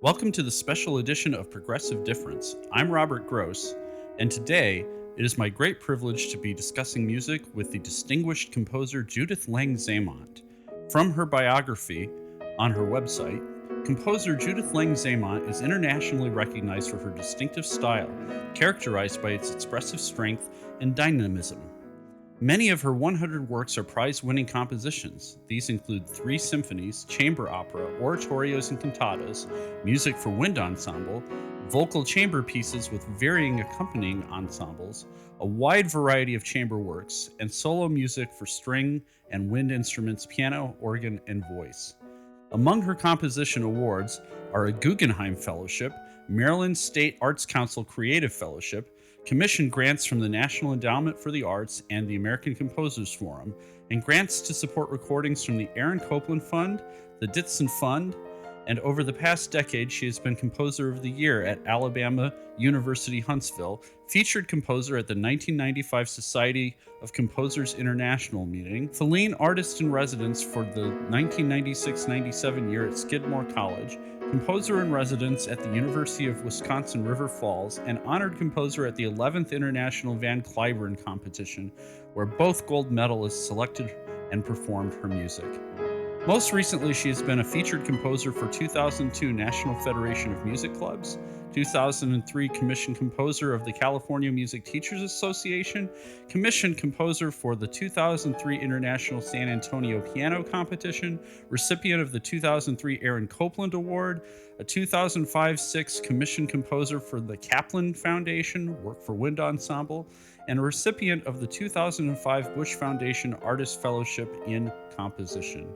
Welcome to the special edition of Progressive Difference. I'm Robert Gross, and today it is my great privilege to be discussing music with the distinguished composer Judith Lang Zaimont. From her biography on her website, composer Judith Lang Zaimont is internationally recognized for her distinctive style, characterized by its expressive strength and dynamism. Many of her 100 works are prize-winning compositions. These include 3 symphonies, chamber opera, oratorios and cantatas, music for wind ensemble, vocal chamber pieces with varying accompanying ensembles, a wide variety of chamber works, and solo music for string and wind instruments, piano, organ, and voice. Among her composition awards are a Guggenheim Fellowship, Maryland State Arts Council Creative Fellowship, commission grants from the National Endowment for the Arts and the American Composers Forum, and grants to support recordings from the Aaron Copland Fund, the Ditson Fund, and over the past decade, she has been Composer of the Year at Alabama University Huntsville, featured composer at the 1995 Society of Composers International meeting, Feline Artist in Residence for the 1996-97 year at Skidmore College, composer in residence at the University of Wisconsin River Falls, and honored composer at the 11th International Van Cliburn Competition, where both gold medalists selected and performed her music. Most recently, she has been a featured composer for 2002 National Federation of Music Clubs, 2003 Commission Composer of the California Music Teachers Association, Commission Composer for the 2003 International San Antonio Piano Competition, recipient of the 2003 Aaron Copland Award, a 2005-06 Commission Composer for the Kaplan Foundation, Work for Wind Ensemble, and a recipient of the 2005 Bush Foundation Artist Fellowship in Composition.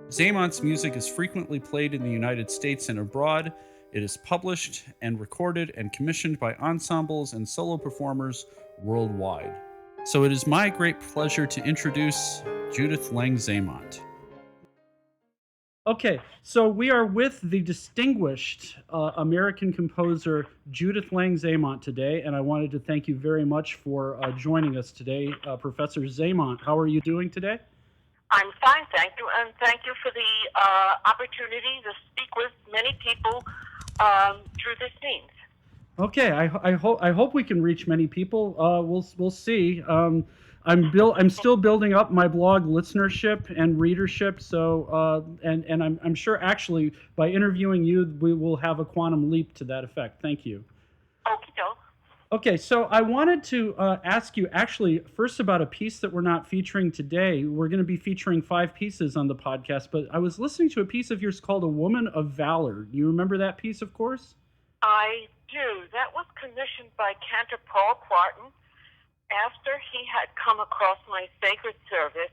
Zaimont's music is frequently played in the United States and abroad. It is published and recorded and commissioned by ensembles and solo performers worldwide. So it is my great pleasure to introduce Judith Lang Zaimont. Okay, so we are with the distinguished American composer Judith Lang Zaimont today, and I wanted to thank you very much for joining us today. Professor Zaimont, how are you doing today? I'm fine, thank you, and thank you for the opportunity to speak with many people through this means. Okay, I hope we can reach many people. We'll see. I'm still building up my blog listenership and readership. So and I'm sure actually by interviewing you we will have a quantum leap to that effect. Thank you. Okie-doke. Okay, so I wanted to ask you actually first about a piece that we're not featuring today. We're going to be featuring 5 pieces on the podcast, but I was listening to a piece of yours called A Woman of Valor. You remember that piece, of course? I do. That was commissioned by Cantor Paul Quarton after he had come across my sacred service.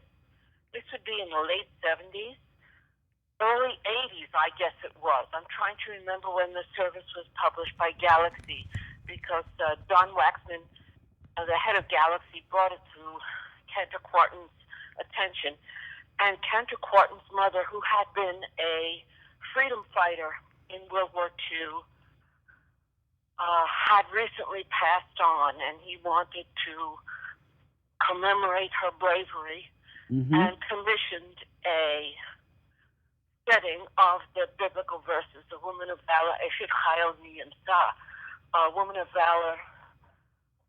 This would be in the late 70s, early 80s, I guess it was. I'm trying to remember when the service was published by Galaxy, because Don Waxman, the head of Galaxy, brought it to Cantor Quarton's attention. And Cantor Quarton's mother, who had been a freedom fighter in World War II, had recently passed on, and he wanted to commemorate her bravery and commissioned a setting of the biblical verses, the Woman of Valor, Eshet Chayil Miyamsa. Woman of Valor,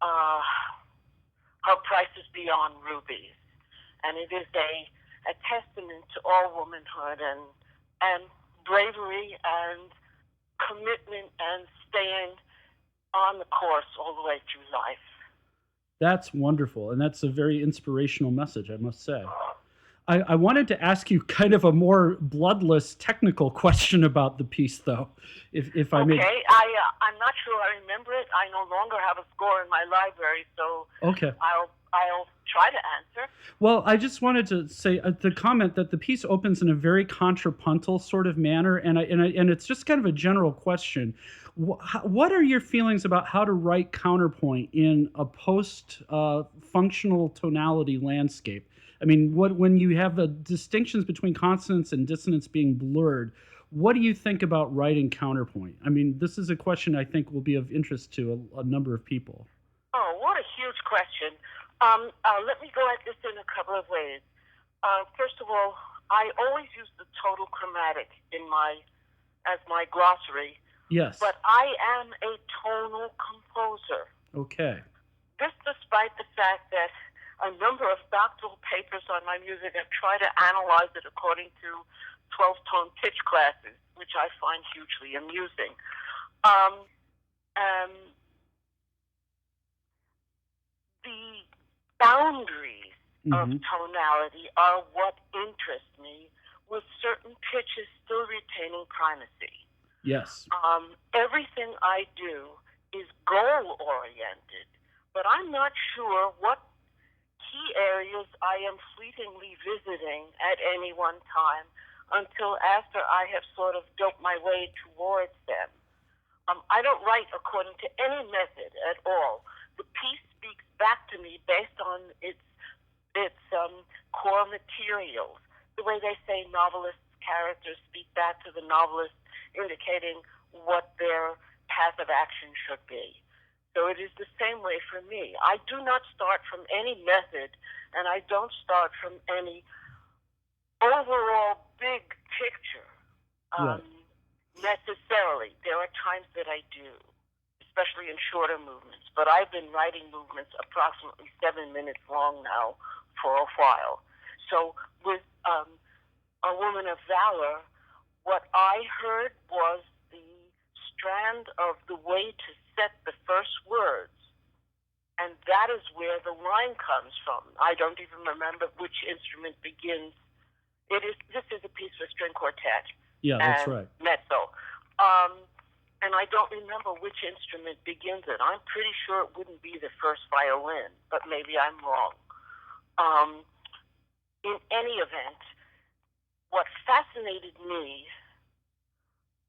her price is beyond rubies. And it is a testament to all womanhood and bravery and commitment and staying on the course all the way through life. That's wonderful, and that's a very inspirational message, I must say. I wanted to ask you kind of a more bloodless technical question about the piece, though, if I may. Okay, I'm not sure I remember it. I no longer have a score in my library, so okay. I'll try to answer. Well, I just wanted to say the comment that the piece opens in a very contrapuntal sort of manner, and it's just kind of a general question. What are your feelings about how to write counterpoint in a post-functional tonality landscape? I mean, when you have the distinctions between consonance and dissonance being blurred, what do you think about writing counterpoint? I mean, this is a question I think will be of interest to a number of people. Oh, what a huge question. Let me go at this in a couple of ways. First of all, I always use the total chromatic in my as my glossary, Yes. but I am a tonal composer. Okay. This despite the fact that a number of doctoral papers on my music have tried to analyze it according to 12-tone pitch classes, which I find hugely amusing. The boundaries of tonality are what interest me, with certain pitches still retaining primacy. Yes. Everything I do is goal-oriented, but I'm not sure what key areas I am fleetingly visiting at any one time until after I have sort of doped my way towards them. I don't write according to any method at all. The piece speaks back to me based on its core materials. The way they say novelists' characters speak back to the novelist, indicating what their path of action should be. So it is the same way for me. I do not start from any method, and I don't start from any overall big picture necessarily. There are times that I do, especially in shorter movements, but I've been writing movements approximately 7 minutes long now for a while. So with A Woman of Valor, what I heard was the strand of the way to set the first words, and that is where the line comes from. I don't even remember which instrument begins. This is a piece for string quartet. Yeah, that's right. Mezzo. And I don't remember which instrument begins it. I'm pretty sure it wouldn't be the first violin, but maybe I'm wrong. In any event, what fascinated me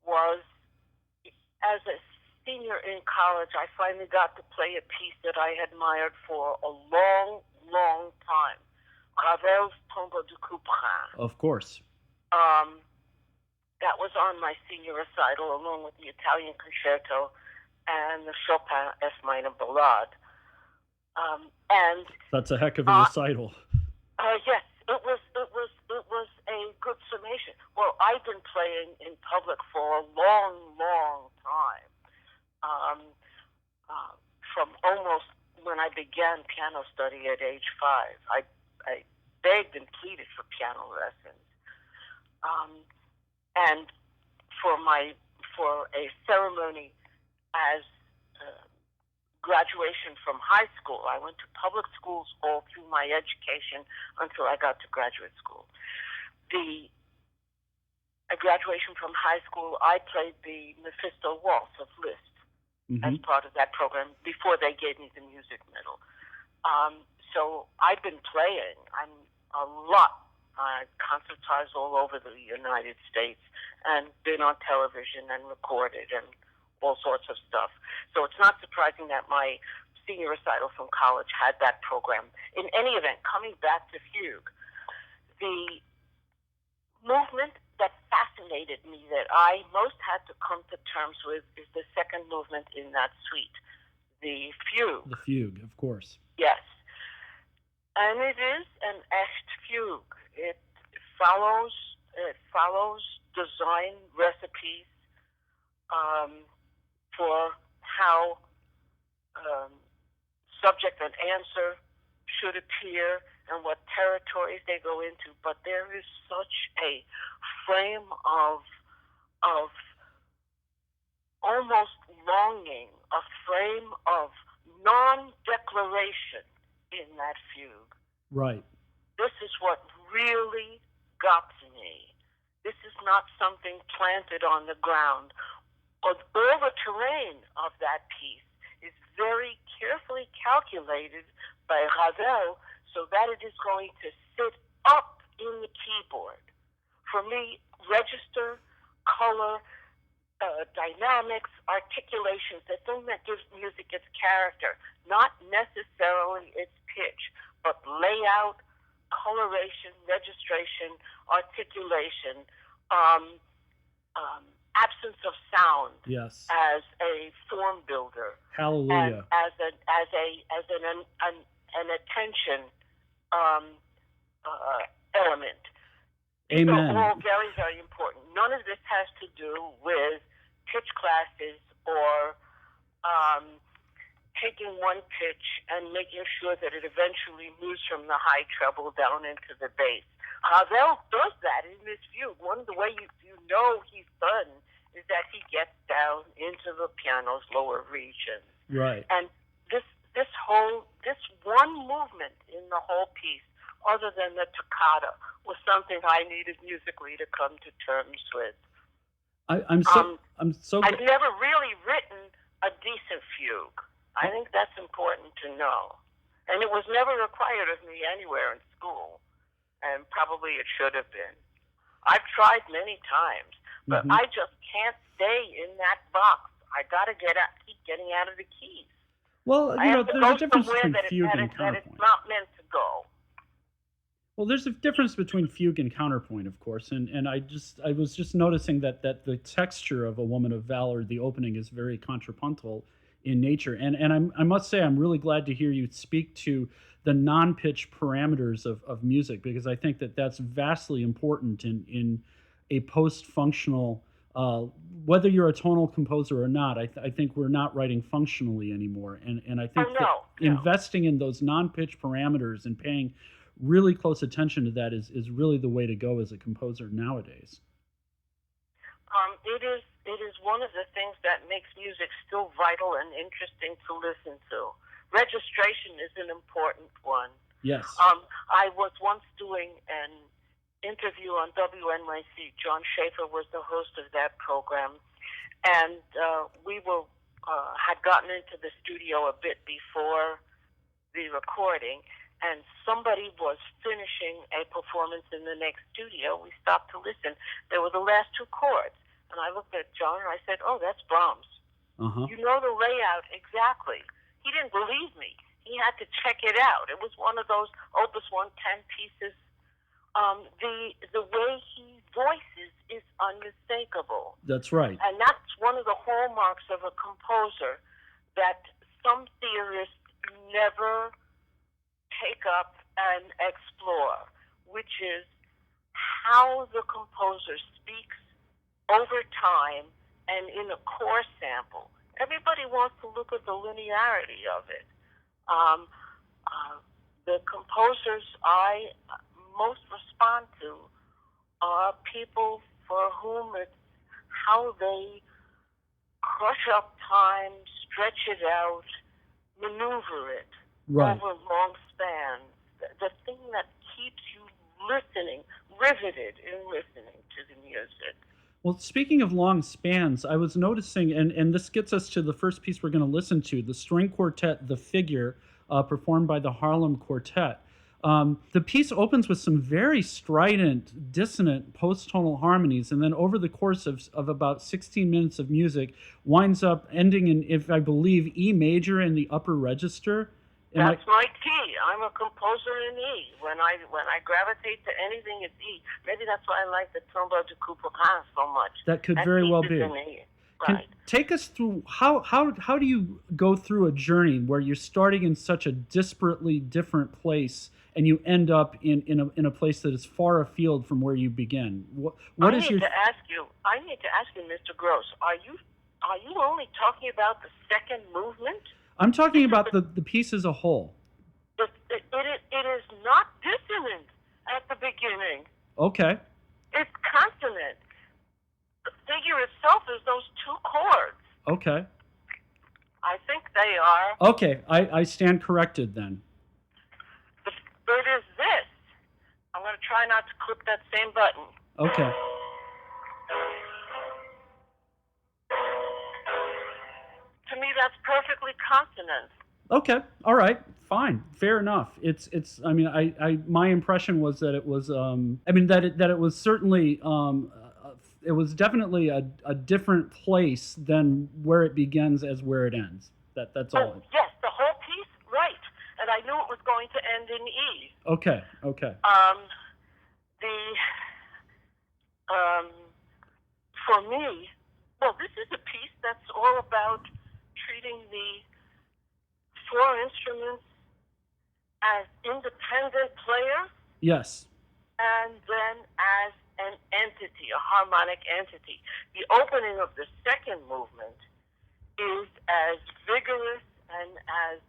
was, as a senior in college, I finally got to play a piece that I admired for a long, long time. Ravel's Tombeau du Couperin. Of course. That was on my senior recital, along with the Italian Concerto and the Chopin F minor Ballade. And that's a heck of a recital. Yes, it was a good summation. Well, I've been playing in public for a long, long time. From almost when I began piano study at age 5, I begged and pleaded for piano lessons. And for a ceremony as graduation from high school, I went to public schools all through my education until I got to graduate school. A graduation from high school, I played the Mephisto Waltz of Liszt as part of that program before they gave me the music medal. So I've been playing. I'm a lot. Concertized all over the United States and been on television and recorded and all sorts of stuff. So it's not surprising that my senior recital from college had that program. In any event, coming back to fugue, the movement that fascinated me, that I most had to come to terms with, is the second movement in that suite, the fugue. The fugue, of course. Yes. And it is an echt fugue. It follows design recipes for how subject and answer should appear and what territories they go into. But there is such a frame of almost longing, a frame of non-declaration in that fugue. Right. This is what really got to me. This is not something planted on the ground. All the terrain of that piece is very carefully calculated by Ravel so that it is going to sit up in the keyboard. For me, register, color, dynamics, articulations, the thing that gives music its character, not necessarily its pitch, but layout, coloration, registration, articulation, absence of sound as a form builder. Hallelujah. And as an attention element. Amen. These are all very, very important. None of this has to do with pitch classes or taking one pitch and making sure that it eventually moves from the high treble down into the bass. Havel does that in this fugue. One of the ways you know he's done is that he gets down into the piano's lower regions. Right. And this one movement in the whole piece, other than the toccata, was something I needed musically to come to terms with. I'm so. I've never really written a decent fugue. I think that's important to know. And it was never required of me anywhere in school. And probably it should have been. I've tried many times, but I just can't stay in that box. I got to keep getting out of the keys. Well, there's a difference between fugue and counterpoint. That it's not meant to go. Well, there's a difference between fugue and counterpoint, of course, and I was just noticing that the texture of A Woman of Valor, the opening, is very contrapuntal in nature, and I must say I'm really glad to hear you speak to the non-pitch parameters of music, because I think that's vastly important in a post-functional. Whether you're a tonal composer or not, I think we're not writing functionally anymore, and I think investing in those non-pitch parameters and paying really close attention to that is really the way to go as a composer nowadays. It is one of the things that makes music still vital and interesting to listen to. Registration is an important one. Yes. I was once doing an interview on WNYC. John Schaefer was the host of that program, and we had gotten into the studio a bit before the recording, and somebody was finishing a performance in the next studio. We stopped to listen. There were the last two chords, and I looked at John and I said, "Oh, that's Brahms. You know the layout exactly." He didn't believe me. He had to check it out. It was one of those Opus 110 pieces. The way he voices is unmistakable. That's right. And that's one of the hallmarks of a composer that some theorists never take up and explore, which is how the composer speaks over time and in a core sample. Everybody wants to look at the linearity of it. The composers I most respond to are people for whom it's how they crush up time, stretch it out, maneuver it over long spans. The thing that keeps you listening, riveted in listening to the music. Well, speaking of long spans, I was noticing, and this gets us to the first piece we're going to listen to, the string quartet, The Figure, performed by the Harlem Quartet. The piece opens with some very strident, dissonant post-tonal harmonies, and then over the course of about 16 minutes of music, winds up ending in, if I believe, E major in the upper register. That's my key. I'm a composer in E. When I gravitate to anything, it's E. Maybe that's why I like the Tombeau de Couperin so much. That could very well be. Right. Take us through how do you go through a journey where you're starting in such a disparately different place and you end up in a place that is far afield from where you begin? I need to ask you, Mr. Gross, are you only talking about the second movement? I'm talking about the piece as a whole. It is not dissonant at the beginning. Okay. It's consonant. The figure itself is those two chords. Okay. I think they are. Okay, I stand corrected then. It is this. I'm going to try not to click that same button. Okay. To me, that's perfectly consonant. Okay, all right, fine, fair enough. It's. I mean, I my impression was that it was. That it was certainly. It was definitely a different place than where it begins as where it ends. That's all. Oh, yes, the whole piece, right. And I knew it was going to end in E. Okay. For me, well, this is a piece that's all about treating the four instruments as independent players. Yes. And then as an entity. entity, a harmonic entity. The opening of the second movement is as vigorous and as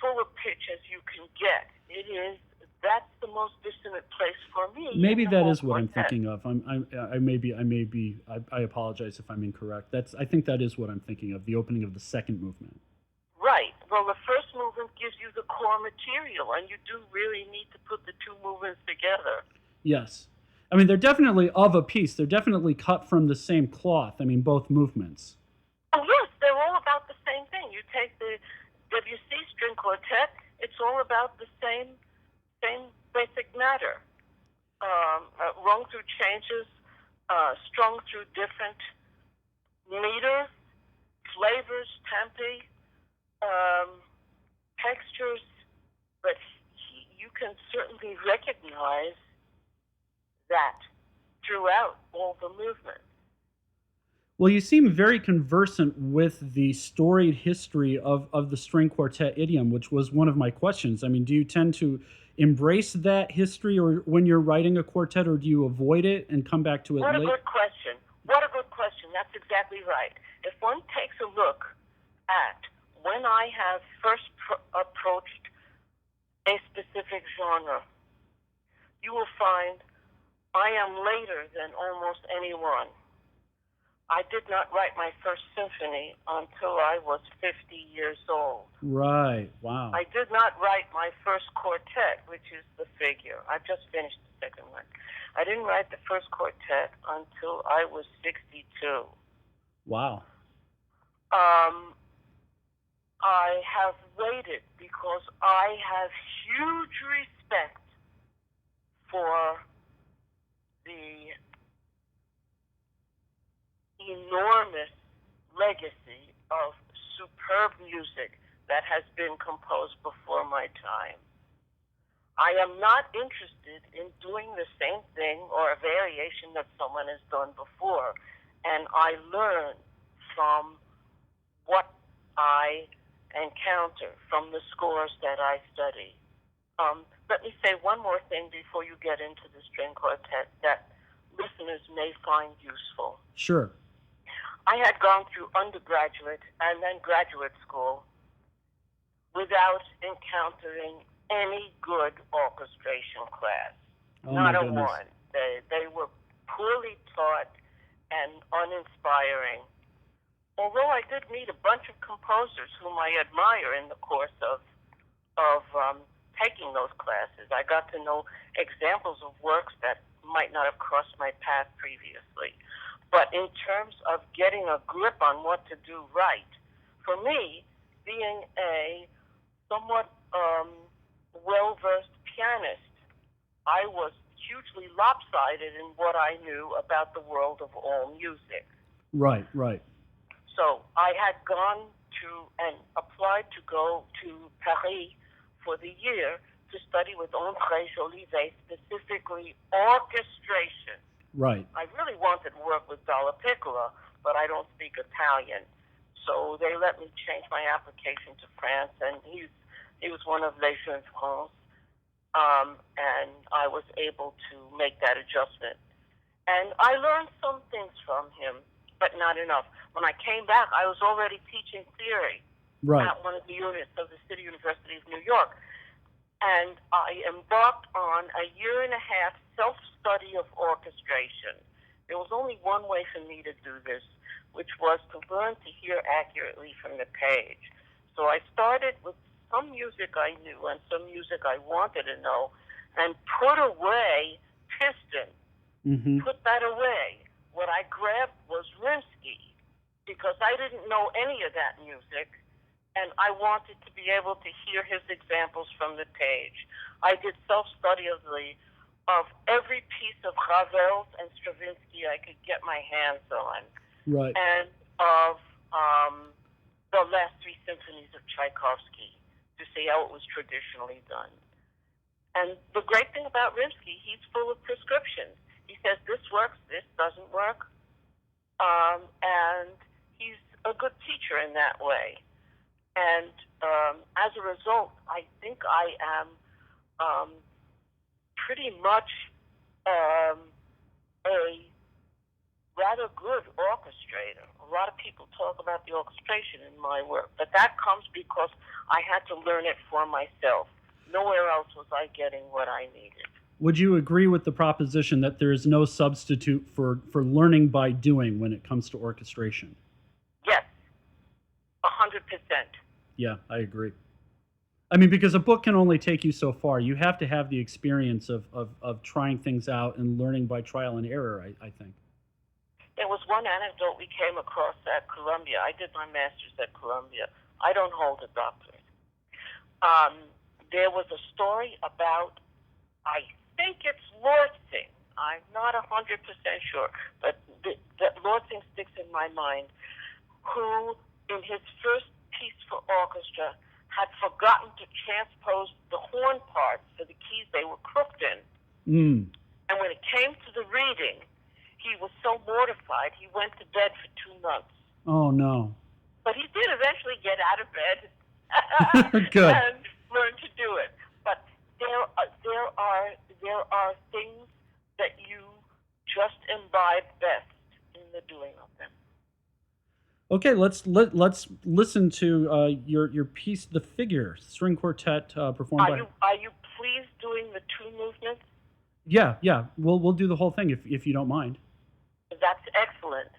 full of pitch as you can get. That's the most dissonant place for me. Maybe that is what I'm thinking of. I apologize if I'm incorrect. I think that is what I'm thinking of, the opening of the second movement. Right. Well, the first movement gives you the core material, and you do really need to put the two movements together. Yes. I mean, they're definitely of a piece. They're definitely cut from the same cloth. I mean, both movements. Oh, yes, they're all about the same thing. You take the WC string quartet, it's all about the same basic matter. Rung through changes, strung through different meters, flavors, tempi, textures, but you can certainly recognize that throughout all the movement. Well, you seem very conversant with the storied history of the string quartet idiom, which was one of my questions. I mean, do you tend to embrace that history or when you're writing a quartet, or do you avoid it and come back to it later? What a good question. What a good question. That's exactly right. If one takes a look at when I have first approached a specific genre, you will find I am later than almost anyone. I did not write my first symphony until I was 50 years old. Right, wow. I did not write my first quartet, which is the figure. I've just finished the second one. I didn't write the first quartet until I was 62. Wow. I have waited because I have huge respect for the enormous legacy of superb music that has been composed before my time. I am not interested in doing the same thing or a variation that someone has done before, and I learn from what I encounter, from the scores that I study. Let me say one more thing before you get into the string quartet that listeners may find useful. Sure. I had gone through undergraduate and then graduate school without encountering any good orchestration class. Oh, not my a goodness. one. They were poorly taught and uninspiring. Although I did meet a bunch of composers whom I admire in the course of taking those classes, I got to know examples of works that might not have crossed my path previously. But in terms of getting a grip on what to do right, for me, being a somewhat well-versed pianist, I was hugely lopsided in what I knew about the world of all music. Right, right. So I had gone to and applied to go to Paris for the year to study with André Jolivet, specifically orchestration. Right. I really wanted to work with Dalla Piccola, but I don't speak Italian. So they let me change my application to France, and he was one of Les Jeunes France, and I was able to make that adjustment. And I learned some things from him, but not enough. When I came back, I was already teaching theory at one of the units of the City University of New York. And I embarked on a year and a half self-study of orchestration. There was only one way for me to do this, which was to learn to hear accurately from the page. So I started with some music I knew and some music I wanted to know, and put away Piston. Mm-hmm. Put that away. What I grabbed was Rimsky, because I didn't know any of that music, and I wanted to be able to hear his examples from the page. I did self-study of every piece of Ravel's and Stravinsky I could get my hands on, right, and of the last three symphonies of Tchaikovsky to see how it was traditionally done. And the great thing about Rimsky, he's full of prescriptions. He says this works, this doesn't work, and he's a good teacher in that way. And as a result, I think I am pretty much a rather good orchestrator. A lot of people talk about the orchestration in my work, but that comes because I had to learn it for myself. Nowhere else was I getting what I needed. Would you agree with the proposition that there is no substitute for learning by doing when it comes to orchestration? Yes, 100%. Yeah, I agree. I mean, because a book can only take you so far. You have to have the experience of trying things out and learning by trial and error, I think. There was one anecdote we came across at Columbia. I did my master's at Columbia. I don't hold a doctorate. There was a story about, I think it's Lortzing. I'm not 100% sure, but Lortzing sticks in my mind, who, in his first piece for orchestra, had forgotten to transpose the horn parts for the keys they were crooked in. And when it came to the reading, he was so mortified, he went to bed for 2 months. Oh, no. But he did eventually get out of bed Good. and learn to do it. But there are things that you just imbibe best in the doing of them. Okay, let's listen to your piece, The Figure, string quartet performed by. Are you pleased doing the 2 movements? Yeah. We'll do the whole thing if you don't mind. That's excellent.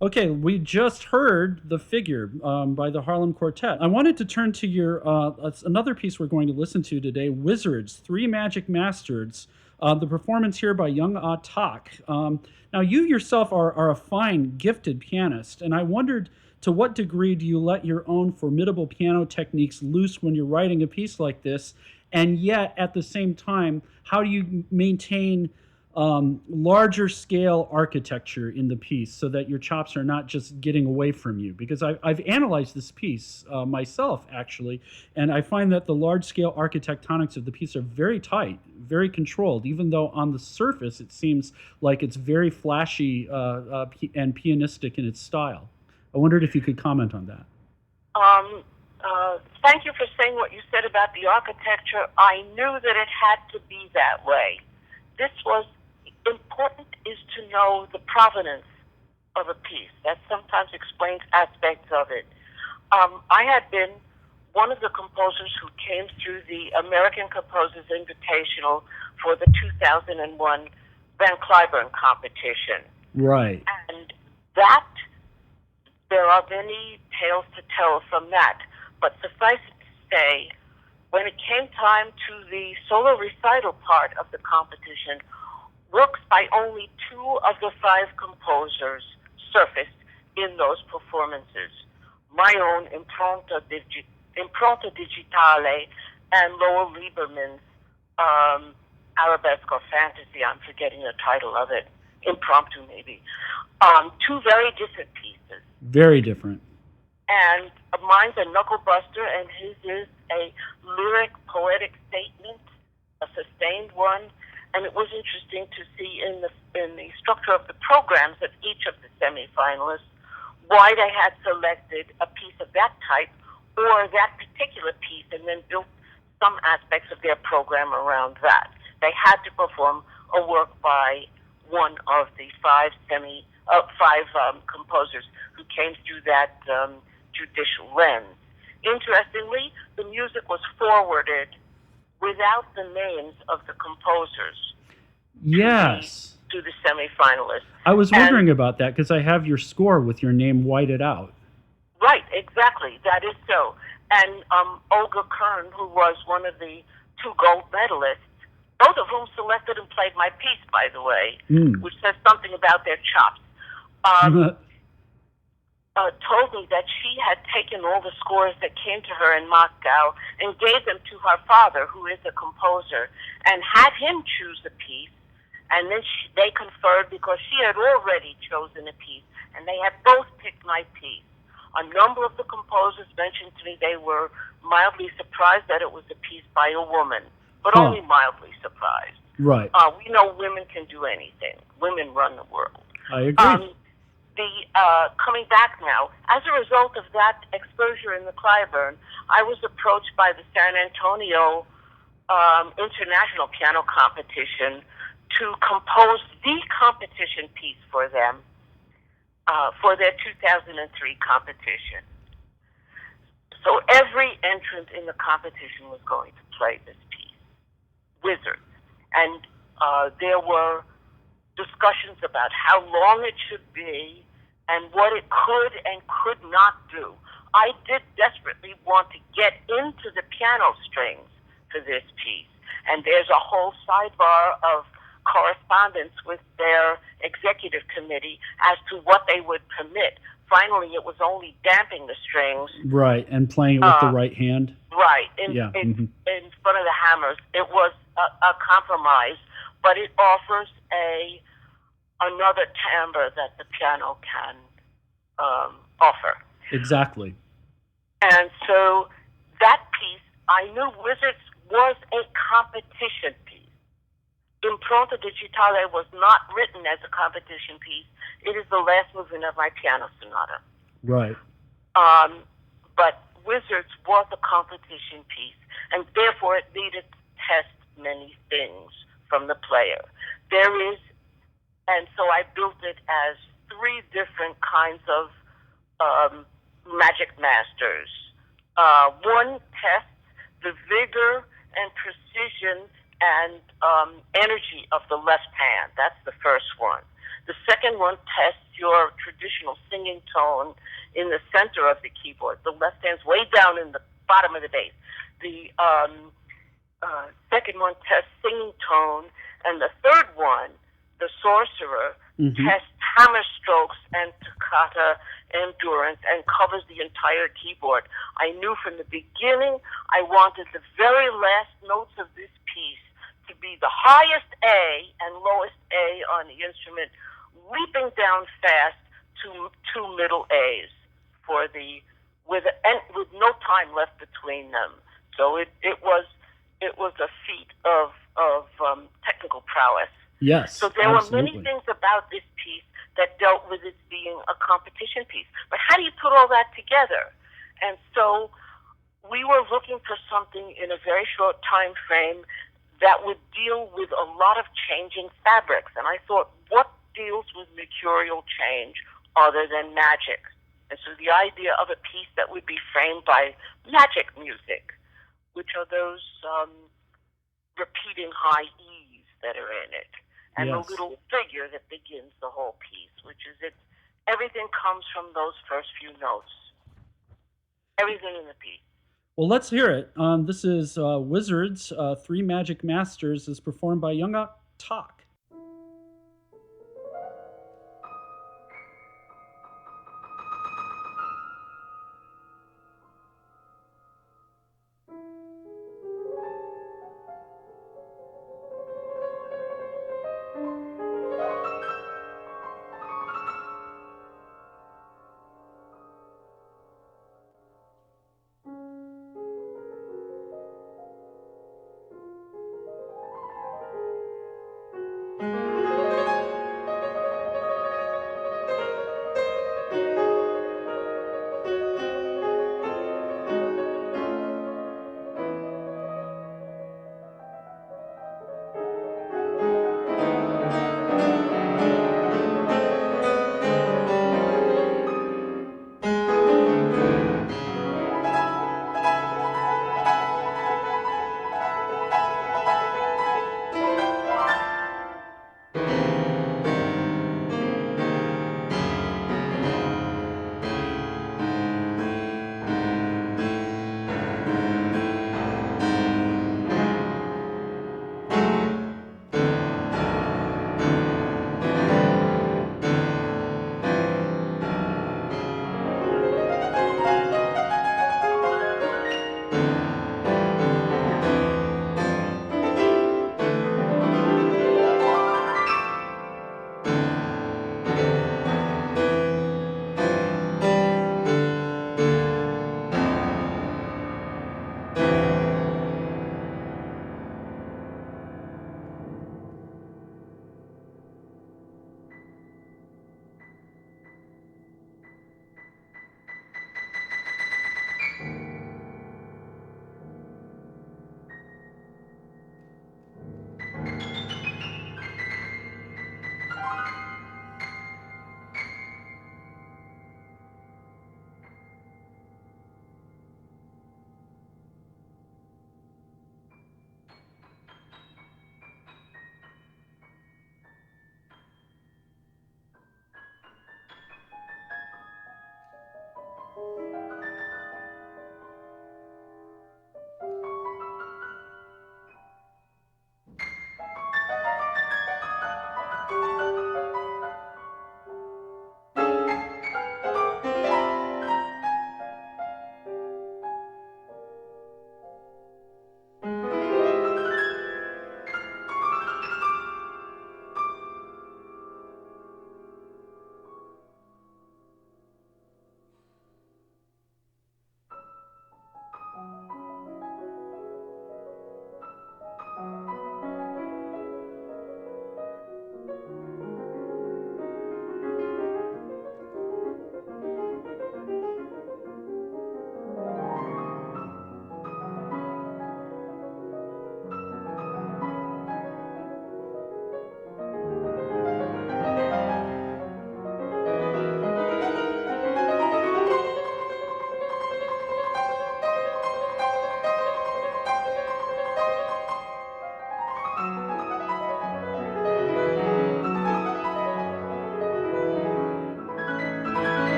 Okay, we just heard The Figure by the Harlem Quartet. I wanted to turn to your another piece we're going to listen to today, Wizards, Three Magic Masters, the performance here by Young Ah Tak. Now, you yourself are a fine, gifted pianist, and I wondered to what degree do you let your own formidable piano techniques loose when you're writing a piece like this, and yet at the same time, how do you maintain larger scale architecture in the piece so that your chops are not just getting away from you? Because I've analyzed this piece myself, actually, and I find that the large scale architectonics of the piece are very tight, very controlled, even though on the surface it seems like it's very flashy and pianistic in its style. I wondered if you could comment on that. Thank you for saying what you said about the architecture. I knew that it had to be that way. This was important is to know the provenance of a piece. That sometimes explains aspects of it. I had been one of the composers who came through the American Composers Invitational for the 2001 Van Cliburn competition. Right. And that, there are many tales to tell from that. But suffice it to say, when it came time to the solo recital part of the competition, works by only 2 of the 5 composers surfaced in those performances. My own Impronta Digitale and Lowell Lieberman's Arabesque or Fantasy, I'm forgetting the title of it, Impromptu maybe. 2 very different pieces. Very different. And mine's a knuckle buster, and his is a lyric, poetic statement, a sustained one. And it was interesting to see in the structure of the programs of each of the semifinalists why they had selected a piece of that type or that particular piece, and then built some aspects of their program around that. They had to perform a work by one of the 5 composers who came through that judicial lens. Interestingly, the music was forwarded without the names of the composers. Yes. To the semifinalists. I was wondering about that because I have your score with your name whited out. Right, exactly. That is so. And Olga Kern, who was one of the 2 gold medalists, both of whom selected and played my piece, by the way, which says something about their chops, told me that she had taken all the scores that came to her in Moscow and gave them to her father, who is a composer, and had him choose a piece. And then they conferred because she had already chosen a piece, and they had both picked my piece. A number of the composers mentioned to me they were mildly surprised that it was a piece by a woman, but only mildly surprised. Right. We know women can do anything. Women run the world. I agree. Coming back now, as a result of that exposure in the Cliburn, I was approached by the San Antonio International Piano Competition to compose the competition piece for them for their 2003 competition. So every entrant in the competition was going to play this piece, Wizards. And there were discussions about how long it should be and what it could and could not do. I did desperately want to get into the piano strings for this piece. And there's a whole sidebar of correspondence with their executive committee as to what they would permit. Finally, it was only damping the strings. Right, and playing it with the right hand. Right, in front of the hammers. It was a compromise, but it offers another timbre that the piano can offer. Exactly. And so that piece, I knew Wizards was a competition piece. Impronta Digitale was not written as a competition piece. It is the last movement of my piano sonata. Right. But Wizards was a competition piece, and therefore it needed to test many things from the player. And so I built it as three different kinds of Magic Masters. One tests the vigor and precision and energy of the left hand. That's the first one. The second one tests your traditional singing tone in the center of the keyboard. The left hand's way down in the bottom of the bass. The second one tests singing tone, and the third one, the sorcerer, tests hammer strokes and toccata endurance and covers the entire keyboard. I knew from the beginning I wanted the very last notes of this piece to be the highest A and lowest A on the instrument, leaping down fast to two middle A's with no time left between them. So it was a feat of technical prowess. Yes. So there were many things about this piece that dealt with it being a competition piece. But how do you put all that together? And so we were looking for something in a very short time frame that would deal with a lot of changing fabrics. And I thought, what deals with mercurial change other than magic? And so the idea of a piece that would be framed by magic music, which are those repeating high E's that are in it, and the little figure that begins the whole piece, which is everything comes from those first few notes. Everything in the piece. Well, let's hear it. This is Wizards, Three Magic Masters, is performed by Young Tak.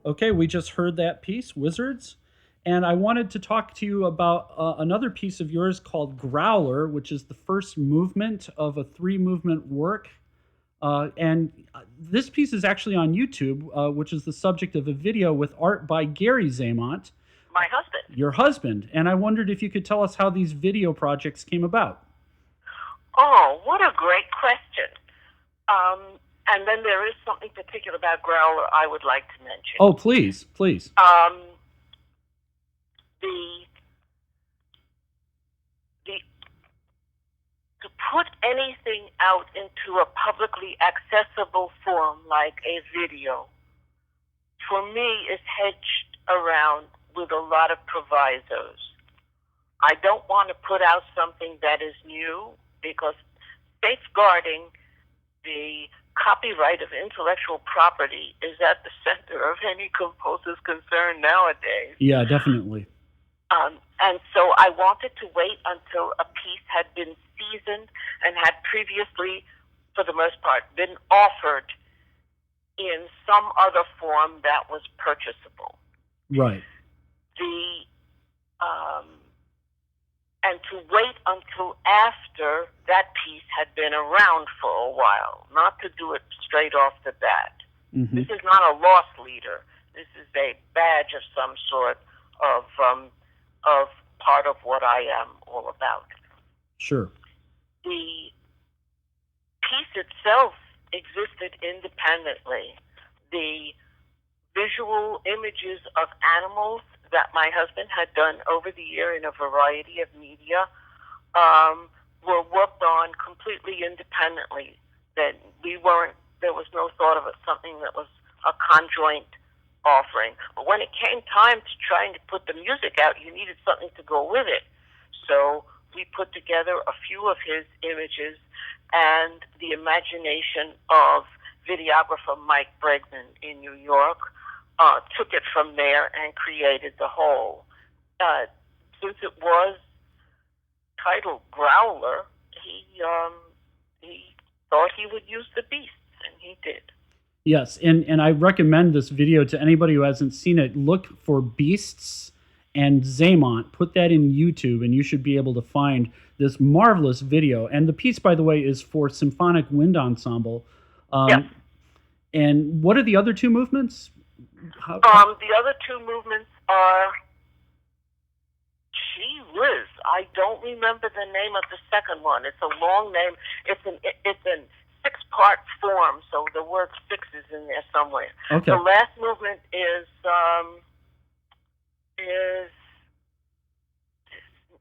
Okay, we just heard that piece, Wizards. And I wanted to talk to you about another piece of yours called Growler, which is the first movement of a three movement work. And this piece is actually on YouTube, which is the subject of a video with art by Gary Zaimont, My husband. your husband. And I wondered if you could tell us how these video projects came about. Oh, what a great question. And then there is something particular about Growler I would like to mention. Oh, please, please. The to put anything out into a publicly accessible form like a video, for me, is hedged around with a lot of provisos. I don't want to put out something that is new because safeguarding the copyright of intellectual property is at the center of any composer's concern nowadays. Yeah, definitely. And so I wanted to wait until a piece had been seasoned and had previously, for the most part, been offered in some other form that was purchasable. Right. And to wait until after that piece had been around for a while, not to do it straight off the bat. Mm-hmm. This is not a loss leader. This is a badge of some sort of part of what I am all about. Sure. The piece itself existed independently. The visual images of animals that my husband had done over the year in a variety of media were worked on completely independently. That there was no thought of it something that was a conjoint offering. But when it came time to trying to put the music out, you needed something to go with it. So we put together a few of his images and the imagination of videographer Mike Bregman in New York, took it from there and created the whole. Since it was titled Growler, he thought he would use the beasts, and he did. Yes, and I recommend this video to anybody who hasn't seen it. Look for Beasts and Zaimont. Put that in YouTube, and you should be able to find this marvelous video. And the piece, by the way, is for Symphonic Wind Ensemble. Yes. And what are the other two movements? The other two movements are, gee whiz, I don't remember the name of the second one. It's a long name. It's in six-part form, so the word six is in there somewhere. Okay. The last movement is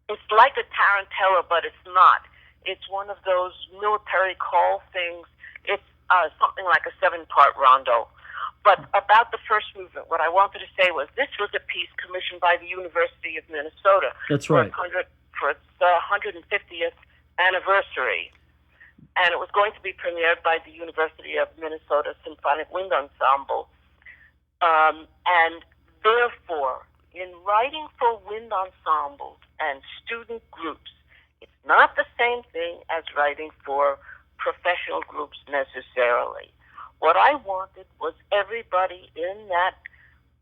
it's like a tarantella, but it's not. It's one of those military call things. It's something like a seven-part rondo. But about the first movement, what I wanted to say was this was a piece commissioned by the University of Minnesota. That's right. For its 150th anniversary. And it was going to be premiered by the University of Minnesota Symphonic Wind Ensemble. And therefore, in writing for wind ensembles and student groups, it's not the same thing as writing for professional groups necessarily. What I wanted was everybody in that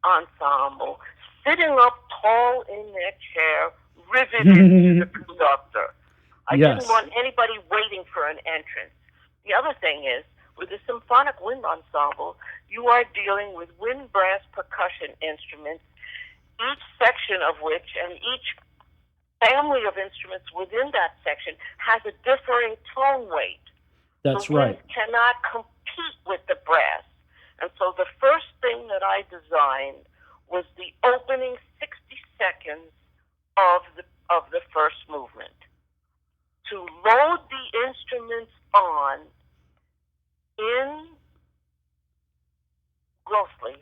ensemble sitting up tall in their chair, riveted to the conductor. I didn't want anybody waiting for an entrance. The other thing is, with the Symphonic Wind Ensemble, you are dealing with wind brass percussion instruments, each section of which and each family of instruments within that section has a differing tone weight. That's the right. wind cannot compete with the brass. And so the first thing that I designed was the opening 60 seconds of the first movement. To load the instruments on in grossly,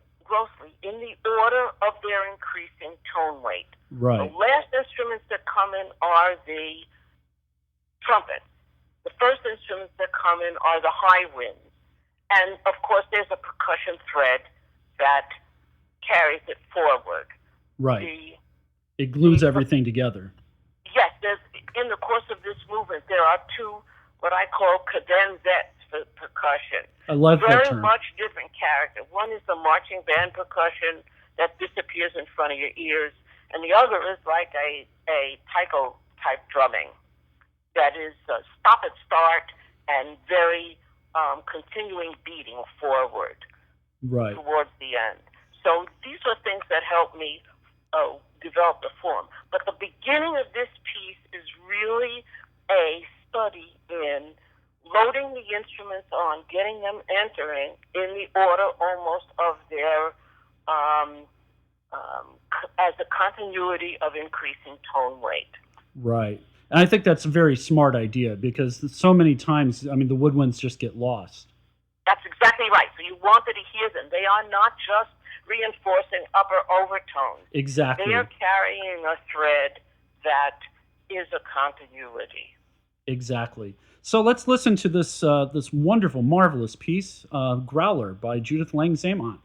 in the order of their increasing tone weight. Right. The last instruments that come in are the trumpets. The first instruments that come in are the high winds. And, of course, there's a percussion thread that carries it forward. Right. It glues everything together. Yes, in the course of this movement, there are two, what I call cadenzets percussion. I love that Very term. much different character. One is the marching band percussion that disappears in front of your ears, and the other is like a taiko type drumming that is stop and start and very continuing beating forward towards the end. So these are things that help me develop the form. But the beginning of this piece is really a study in loading the instruments on, getting them entering in the order almost of their, as a continuity of increasing tone weight. Right. And I think that's a very smart idea because so many times, I mean, the woodwinds just get lost. That's exactly right. So you wanted to hear them. They are not just reinforcing upper overtones. Exactly. They are carrying a thread that is a continuity. Exactly. So let's listen to this this wonderful, marvelous piece, Growler by Judith Lang Zaimont.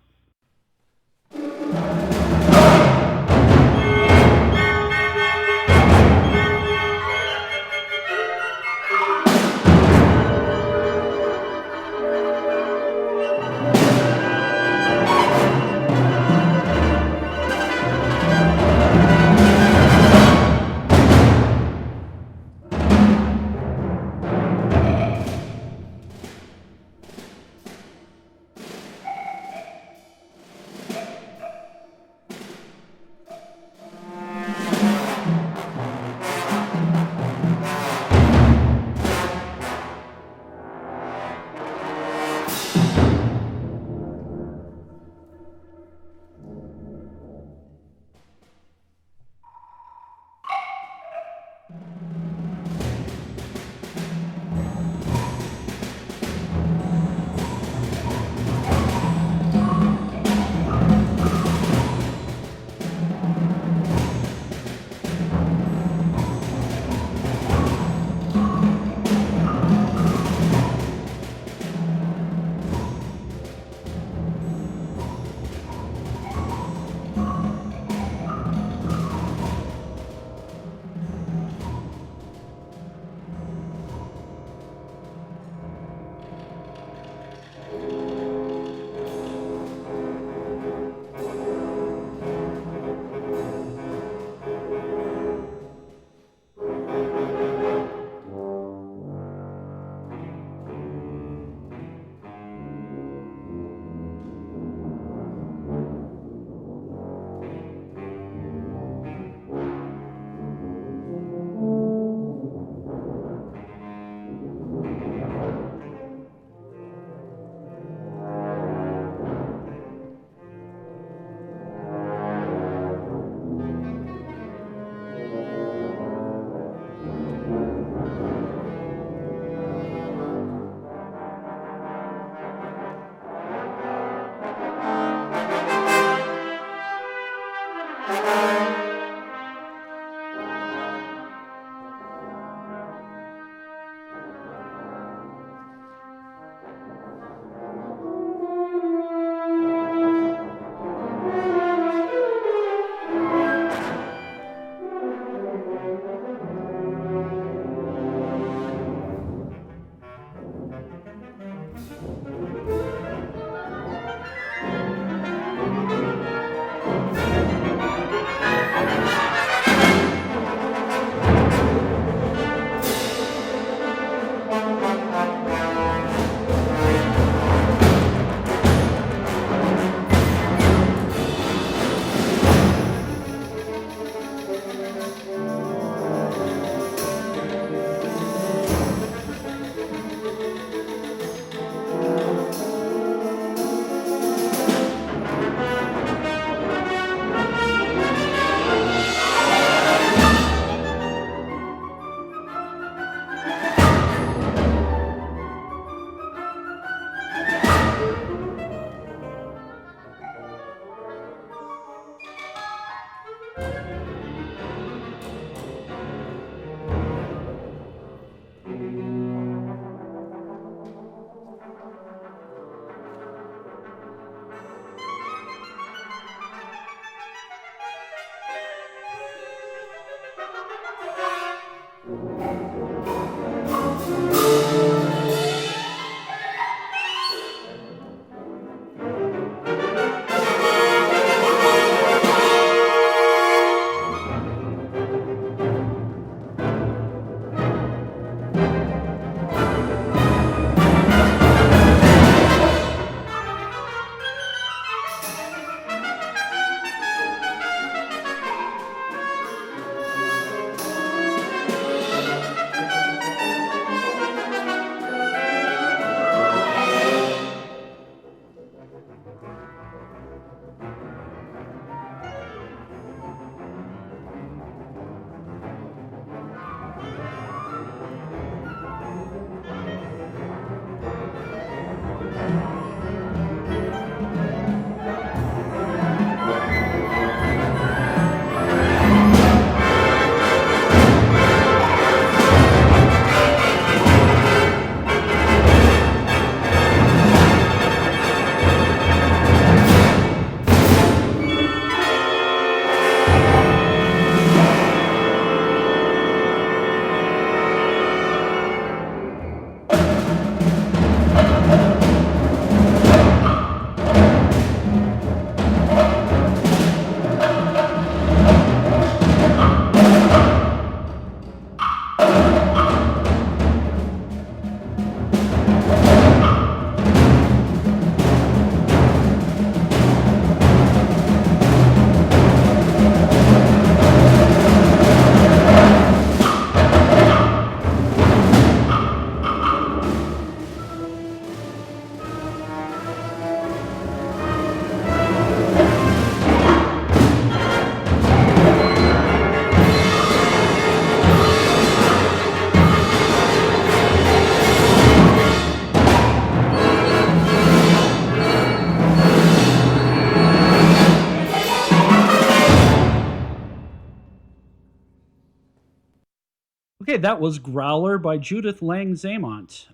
Okay, that was Growler by Judith Lang Zaimont.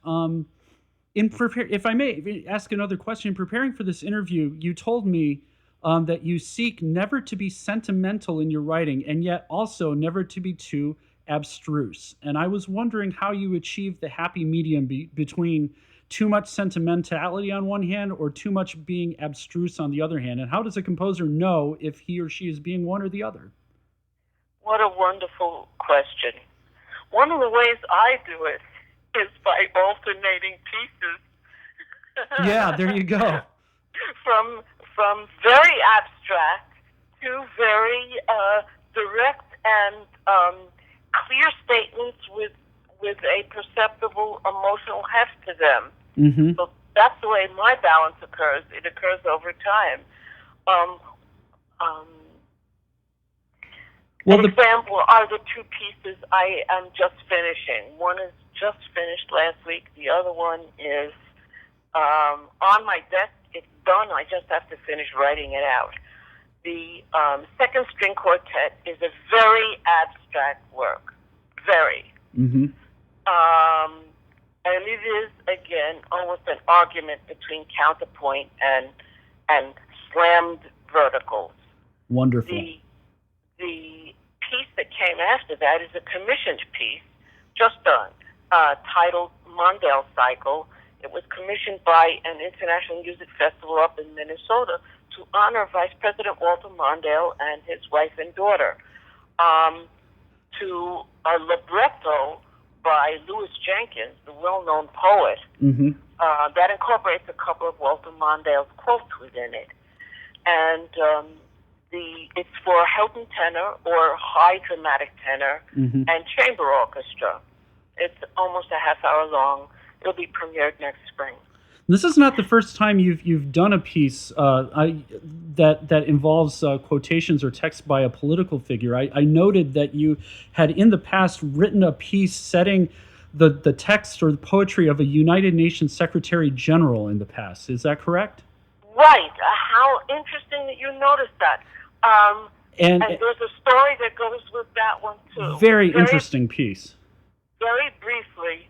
If I may ask another question, in preparing for this interview, you told me that you seek never to be sentimental in your writing, and yet also never to be too abstruse. And I was wondering how you achieve the happy medium between too much sentimentality on one hand or too much being abstruse on the other hand. And how does a composer know if he or she is being one or the other? What a wonderful question. One of the ways I do it is by alternating pieces. Yeah, there you go. From very abstract to very direct and clear statements with a perceptible emotional heft to them. Mm-hmm. So that's the way my balance occurs. It occurs over time. An example are the two pieces I am just finishing. One is just finished last week. The other one is on my desk. It's done. I just have to finish writing it out. The second string quartet is a very abstract work. Very. Mm-hmm. And it is, again, almost an argument between counterpoint and slammed verticals. Wonderful. The piece that came after that is a commissioned piece, just done, titled Mondale Cycle. It was commissioned by an international music festival up in Minnesota to honor Vice President Walter Mondale and his wife and daughter, to a libretto by Louis Jenkins, the well-known poet, mm-hmm. That incorporates a couple of Walter Mondale's quotes within it. And it's for Helton tenor or high dramatic tenor mm-hmm. and chamber orchestra. It's almost a half hour long. It'll be premiered next spring. This is not the first time you've done a piece that involves quotations or text by a political figure. I noted that you had in the past written a piece setting the text or the poetry of a United Nations Secretary General in the past. Is that correct? Right. How interesting that you noticed that. And there's a story that goes with that one too. Very interesting piece. Very briefly,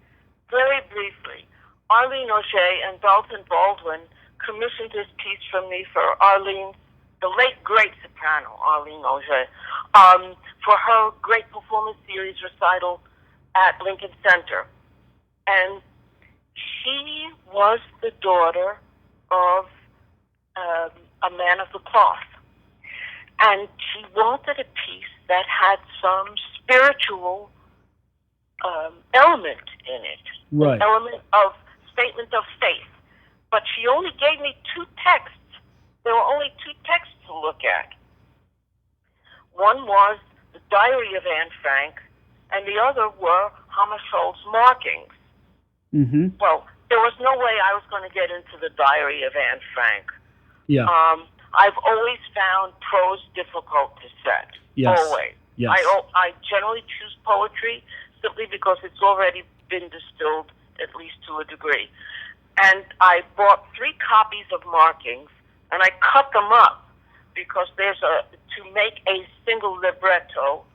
Arlene Auger and Dalton Baldwin commissioned this piece from me for Arlene, the late great soprano, Arlene Auger, for her great performance series recital at Lincoln Center. And she was the daughter of a man of the cloth. And she wanted a piece that had some spiritual element in it, right. An element of statement of faith. But she only gave me two texts. There were only two texts to look at. One was the Diary of Anne Frank, and the other were Hammarskjöld's markings. Mm-hmm. Well, there was no way I was going to get into the Diary of Anne Frank. Yeah. I've always found prose difficult to set. Yes. Always. Yes. I generally choose poetry simply because it's already been distilled, at least to a degree. And I bought 3 copies of markings, and I cut them up because to make a single libretto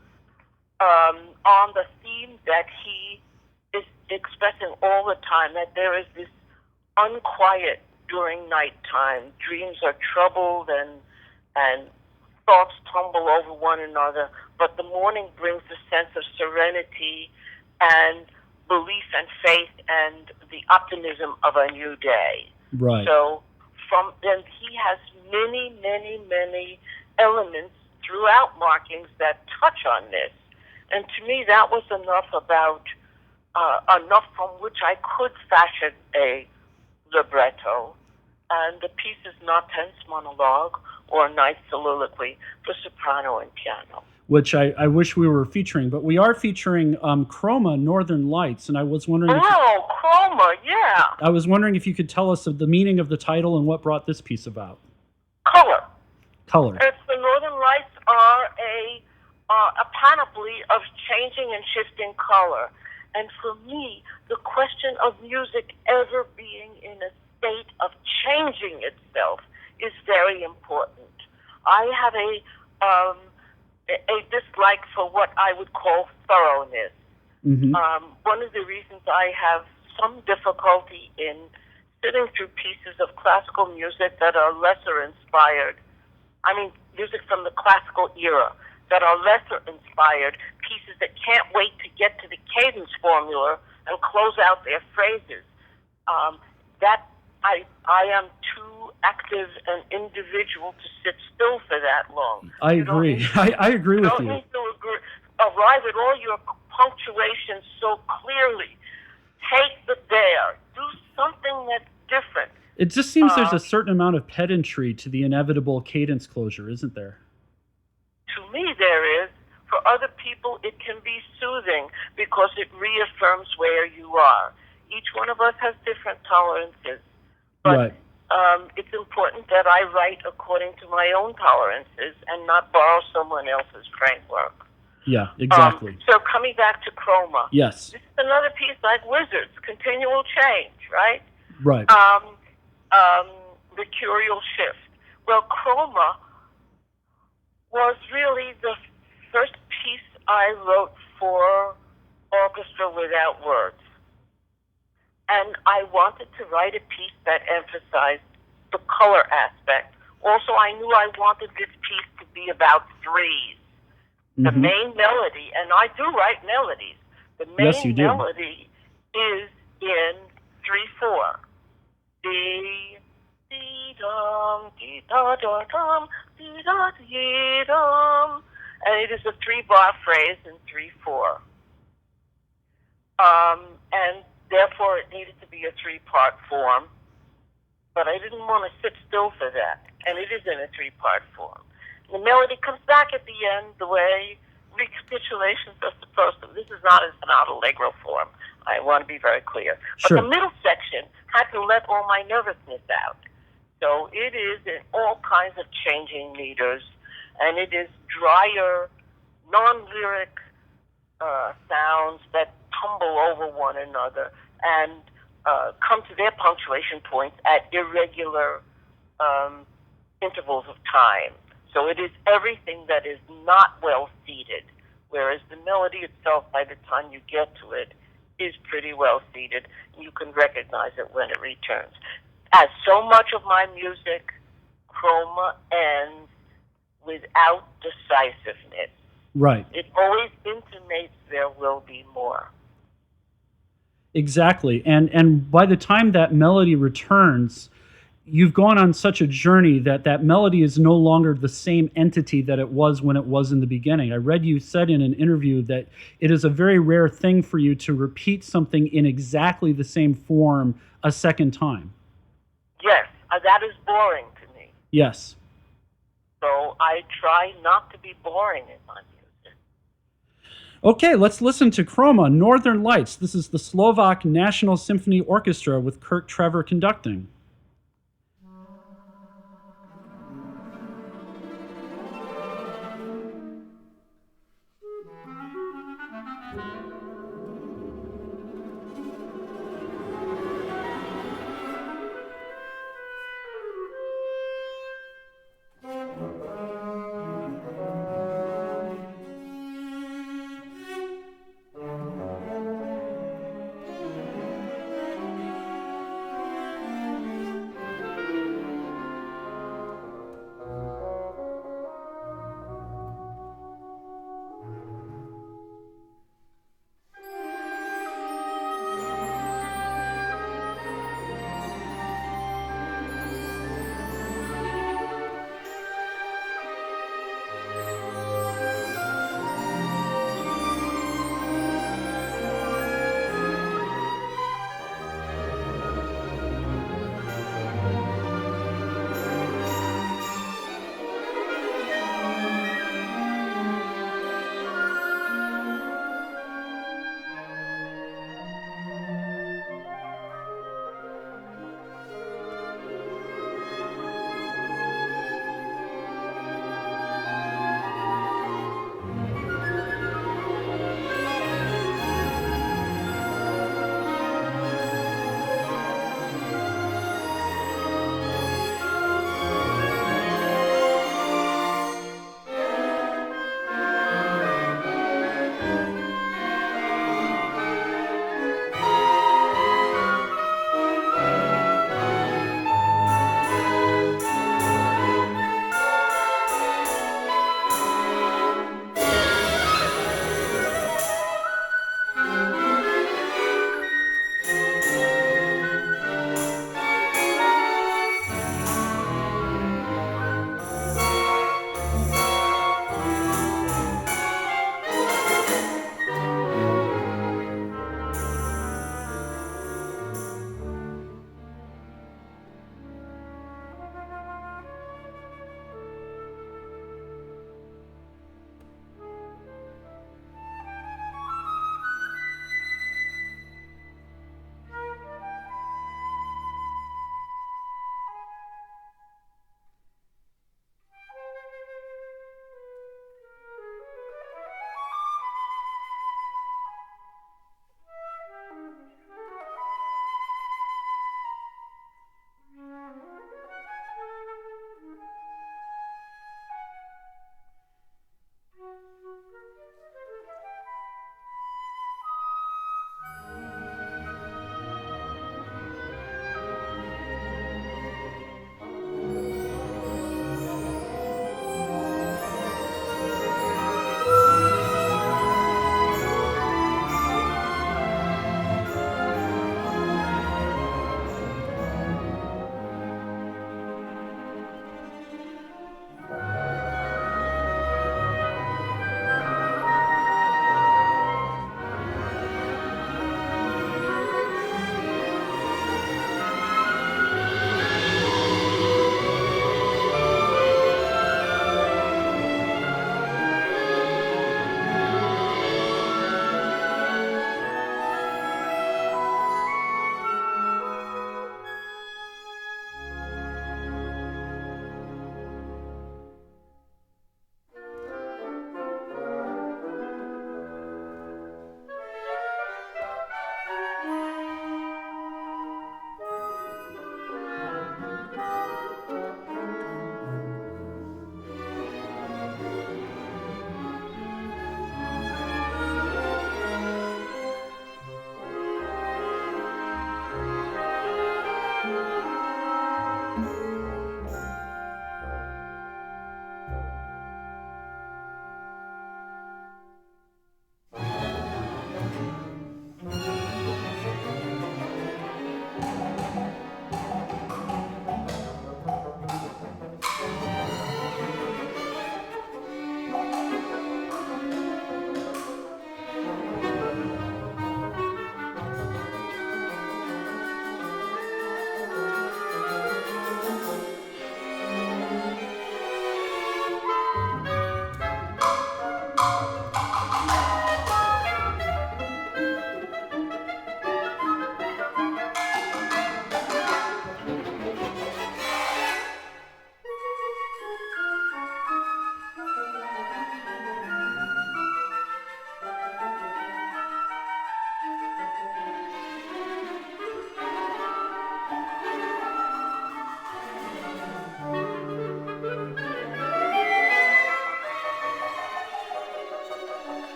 on the theme that he is expressing all the time, that there is this unquiet during nighttime. Dreams are troubled and thoughts tumble over one another, but the morning brings a sense of serenity and belief and faith and the optimism of a new day. Right. So then he has many elements throughout markings that touch on this. And to me, that was enough from which I could fashion a libretto. And the piece is not tense monologue or night soliloquy for soprano and piano. Which I wish we were featuring, but we are featuring Chroma, Northern Lights, and I was wondering. Chroma, yeah. I was wondering if you could tell us of the meaning of the title and what brought this piece about. Color. It's the Northern Lights are a panoply of changing and shifting color, and for me, the question of music ever being in a state of changing itself is very important. I have a dislike for what I would call thoroughness. Mm-hmm. One of the reasons I have some difficulty in sitting through pieces of classical music that are lesser inspired, I mean, music from the classical era, that are lesser inspired, pieces that can't wait to get to the cadence formula and close out their phrases. That I am too active an individual to sit still for that long. I agree. I agree with you. You don't need to arrive at all your punctuation so clearly. Take the dare. Do something that's different. It just seems there's a certain amount of pedantry to the inevitable cadence closure, isn't there? To me, there is. For other people, it can be soothing because it reaffirms where you are. Each one of us has different tolerances. But right. It's important that I write according to my own tolerances and not borrow someone else's framework. Yeah, exactly. So coming back to Chroma. Yes. This is another piece like Wizards, continual change, right? Right. Mercurial shift. Well, Chroma was really the first piece I wrote for orchestra without words. And I wanted to write a piece that emphasized the color aspect. Also, I knew I wanted this piece to be about threes. The main melody, and I do write melodies, the main melody is in 3/4. Dee-dum, dee-da-da-dum, dee-da-dee-dum. And it is a 3-bar phrase in 3/4. And therefore it needed to be a 3-part form. But I didn't want to sit still for that. And it is in a 3-part form. The melody comes back at the end the way recapitulations are supposed to. This is not an allegro form. I want to be very clear. But the middle section had to let all my nervousness out. So it is in all kinds of changing meters, and it is drier, non-lyric sounds that tumble over one another and come to their punctuation points at irregular intervals of time. So it is everything that is not well seated, whereas the melody itself, by the time you get to it, is pretty well seated. You can recognize it when it returns. As so much of my music, Chroma ends without decisiveness. Right. It always intimates there will be more. Exactly. And by the time that melody returns, you've gone on such a journey that melody is no longer the same entity that it was when it was in the beginning. I read you said in an interview that it is a very rare thing for you to repeat something in exactly the same form a second time. Yes, that is boring to me. Yes. So I try not to be boring in my music. Okay, let's listen to Chroma, Northern Lights. This is the Slovak National Symphony Orchestra with Kirk Trevor conducting.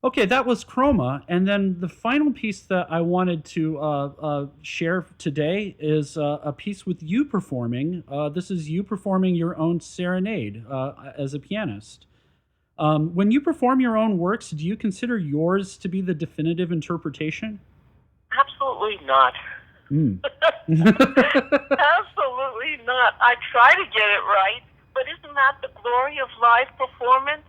Okay, that was Chroma, and then the final piece that I wanted to share today is a piece with you performing. This is you performing your own Serenade as a pianist. When you perform your own works, do you consider yours to be the definitive interpretation? Absolutely not. Mm. Absolutely not. I try to get it right, but isn't that the glory of live performance?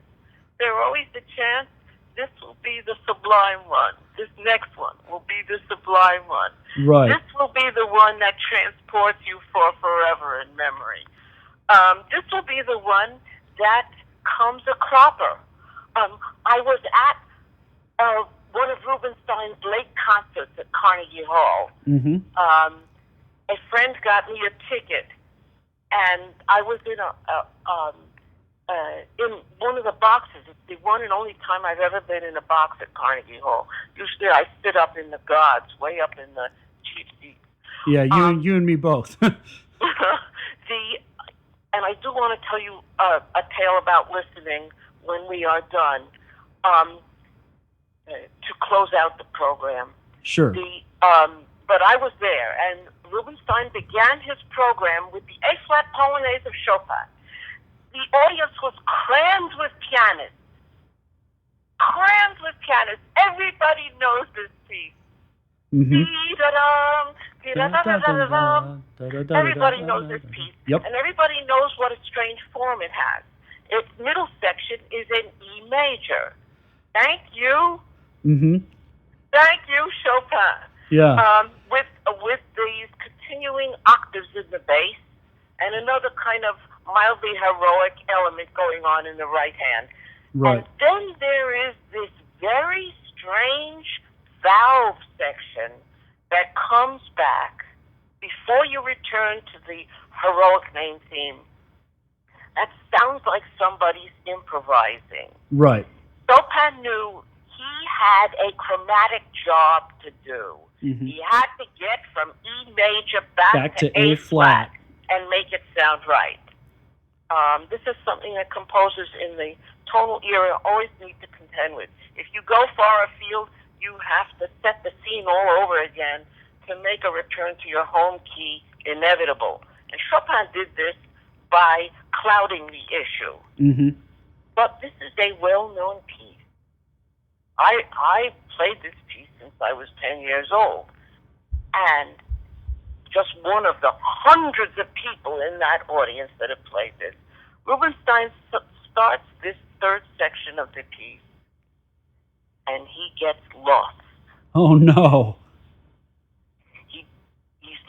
There's always the chance this will be the sublime one. This next one will be the sublime one. Right. This will be the one that transports you for forever in memory. This will be the one that comes a cropper. I was at one of Rubinstein's late concerts at Carnegie Hall. Mm-hmm. A friend got me a ticket, and I was in one of the boxes. It's the one and only time I've ever been in a box at Carnegie Hall. Usually I sit up in the gods, way up in the cheap seats. Yeah, you and me both. And I do want to tell you a tale about listening when we are done, to close out the program. Sure. But I was there, and Rubinstein began his program with the A-flat Polonaise of Chopin. The audience was crammed with pianists. Crammed with pianists. Everybody knows this piece. Mm-hmm. Everybody knows this piece. Yep. And everybody knows what a strange form it has. Its middle section is in E major. Thank you. Mm-hmm. Thank you, Chopin. Yeah. With these continuing octaves in the bass and another kind of mildly heroic element going on in the right hand. Right. And then there is this very strange valve section that comes back before you return to the heroic main theme. That sounds like somebody's improvising. Right. Chopin knew he had a chromatic job to do. Mm-hmm. He had to get from E major back to A flat and make it sound right. This is something that composers in the tonal era always need to contend with. If you go far afield, you have to set the scene all over again to make a return to your home key inevitable. And Chopin did this by clouding the issue. Mm-hmm. But this is a well-known piece. I played this piece since I was 10 years old. And just one of the hundreds of people in that audience that have played this. Rubinstein starts this third section of the piece, and he gets lost. Oh, no. He's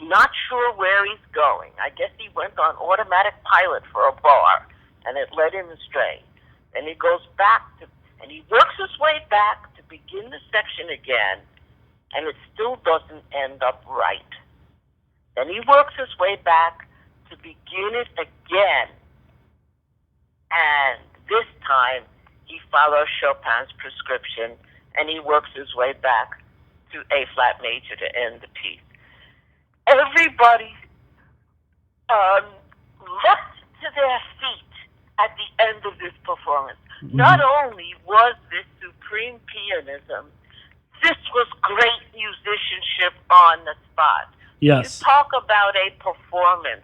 not sure where he's going. I guess he went on automatic pilot for a bar, and it led him astray. And he goes back and he works his way back to begin the section again, and it still doesn't end up right. Then he works his way back to begin it again, and this time he follows Chopin's prescription, and he works his way back to A-flat major to end the piece. Everybody leapt to their feet at the end of this performance. Mm-hmm. Not only was this supreme pianism, this was great musicianship on the spot. Yes. You talk about a performance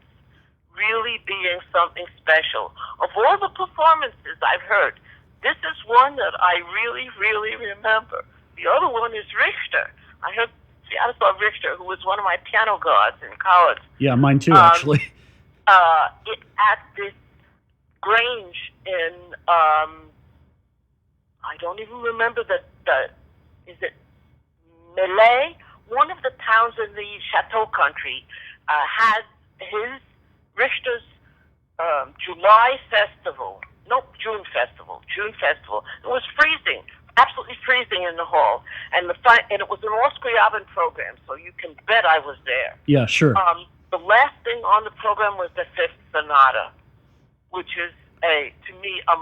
really being something special. Of all the performances I've heard, this is one that I really, really remember. The other one is Richter. I heard Sviatoslav Richter, who was one of my piano gods in college. Yeah, mine too, actually. At this Grange in, I don't even remember is it Melay? One of the towns in the Chateau country had Richter's June festival. It was freezing, absolutely freezing in the hall, and it was an all-Scriabin program, so you can bet I was there. Yeah, sure. The last thing on the program was the Fifth Sonata, which is to me a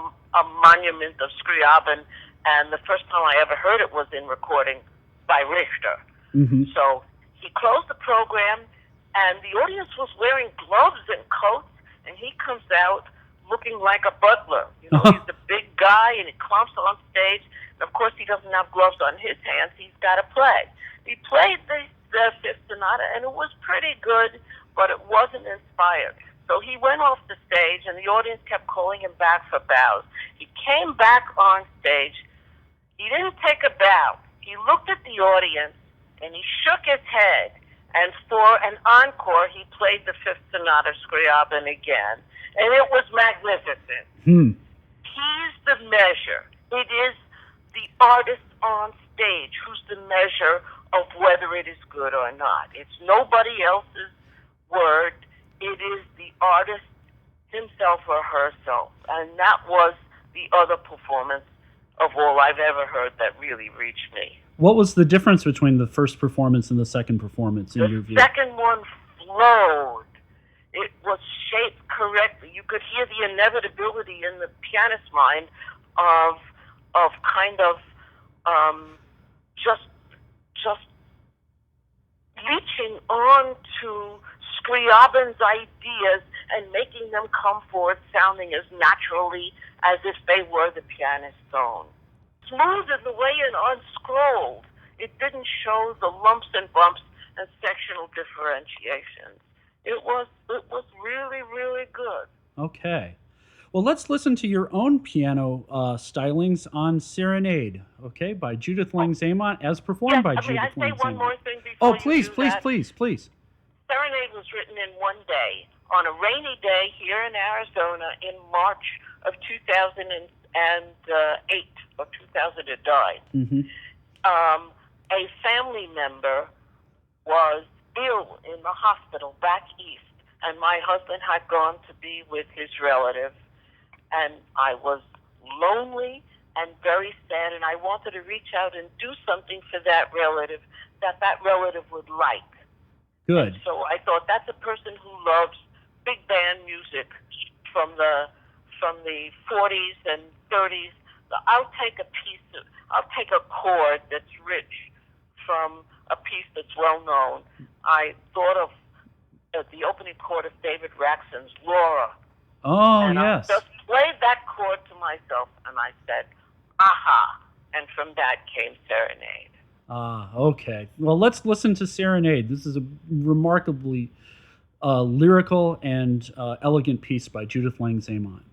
monument of Scriabin, and the first time I ever heard it was in recording by Richter. Mm-hmm. So he closed the program, and the audience was wearing gloves and coats, and he comes out looking like a butler. You know, he's a big guy, and he clumps on stage, And of course, he doesn't have gloves on his hands. He's got to play. He played the Fifth Sonata, and it was pretty good, but it wasn't inspired. So he went off the stage, and the audience kept calling him back for bows. He came back on stage. He didn't take a bow. He looked at the audience, and he shook his head. And for an encore, he played the Fifth Sonata Scriabin again. And it was magnificent. He's the measure. It is the artist on stage who's the measure of whether it is good or not. It's nobody else's word. It is the artist himself or herself. And that was the other performance of all I've ever heard that really reached me. What was the difference between the first performance and the second performance in your view? The second one flowed. It was shaped correctly. You could hear the inevitability in the pianist's mind of kind of just reaching on to Scriabin's ideas and making them come forward sounding as naturally as if they were the pianist's own. Smooth in the way it unscrolled. It didn't show the lumps and bumps and sectional differentiations. It was really, really good. Okay. Well, let's listen to your own piano stylings on Serenade, okay, by Judith Lang Zaimont, as performed by Judith Lang Zaimont. I say one more thing before please. Serenade was written in one day, on a rainy day here in Arizona in March of 2008 or 2009. Mm-hmm. A family member was ill in the hospital back east, and my husband had gone to be with his relative, and I was lonely and very sad, and I wanted to reach out and do something for that relative that relative would like. Good. And so I thought, that's a person who loves big band music from the 40s and 30s. So I'll take a chord that's rich from a piece that's well known. I thought of the opening chord of David Raxon's Laura. Oh, and yes. I just played that chord to myself, and I said, aha. And from that came Serenade. Okay. Well, let's listen to Serenade. This is a remarkably lyrical and elegant piece by Judith Lang Zaimont.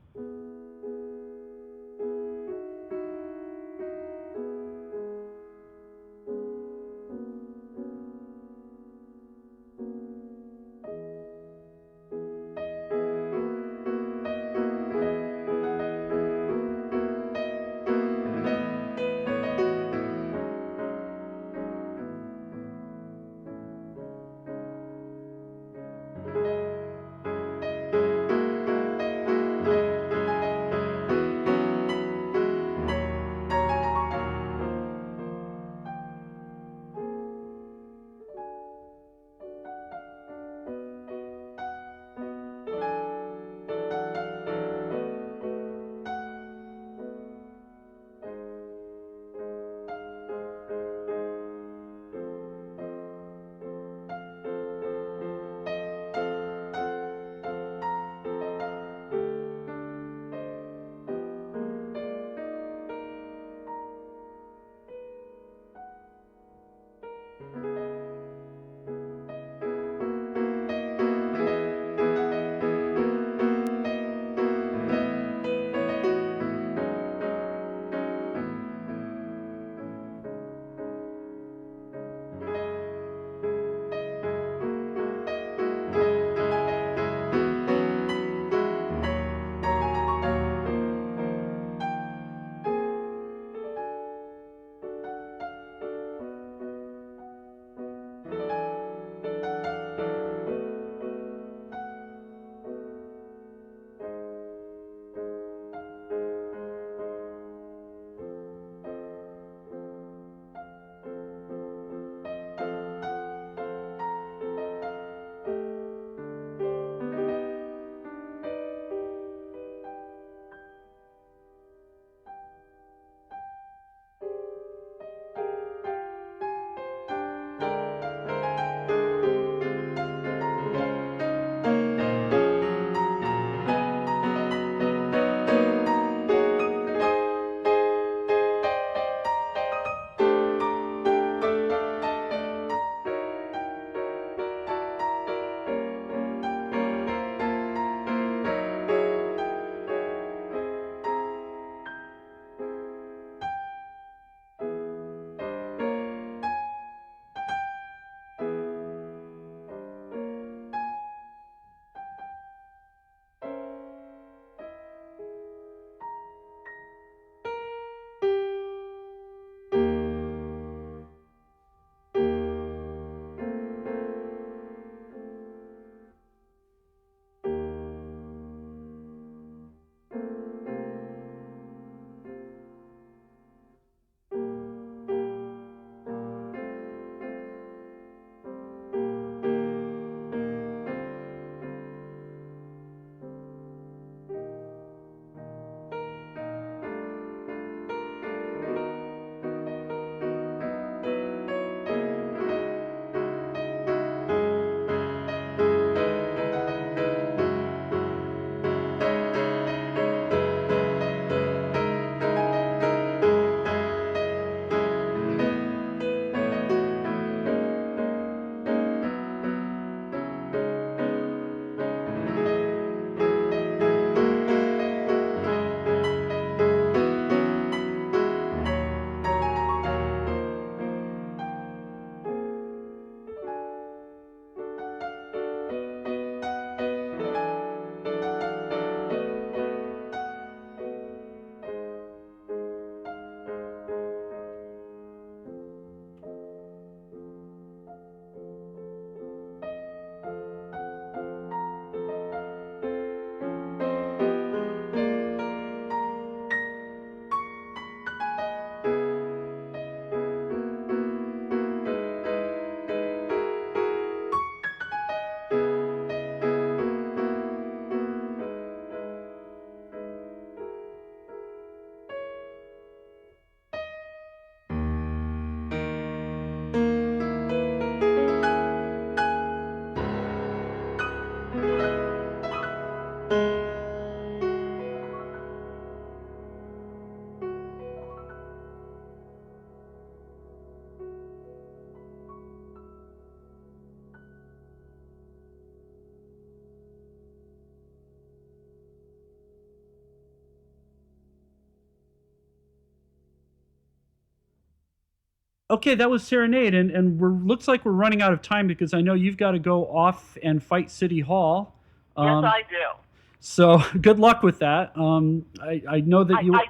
Okay, that was Serenade, and we're looks like we're running out of time because I know you've got to go off and fight City Hall. Yes, Um, I do. so good luck with that. I know that you. I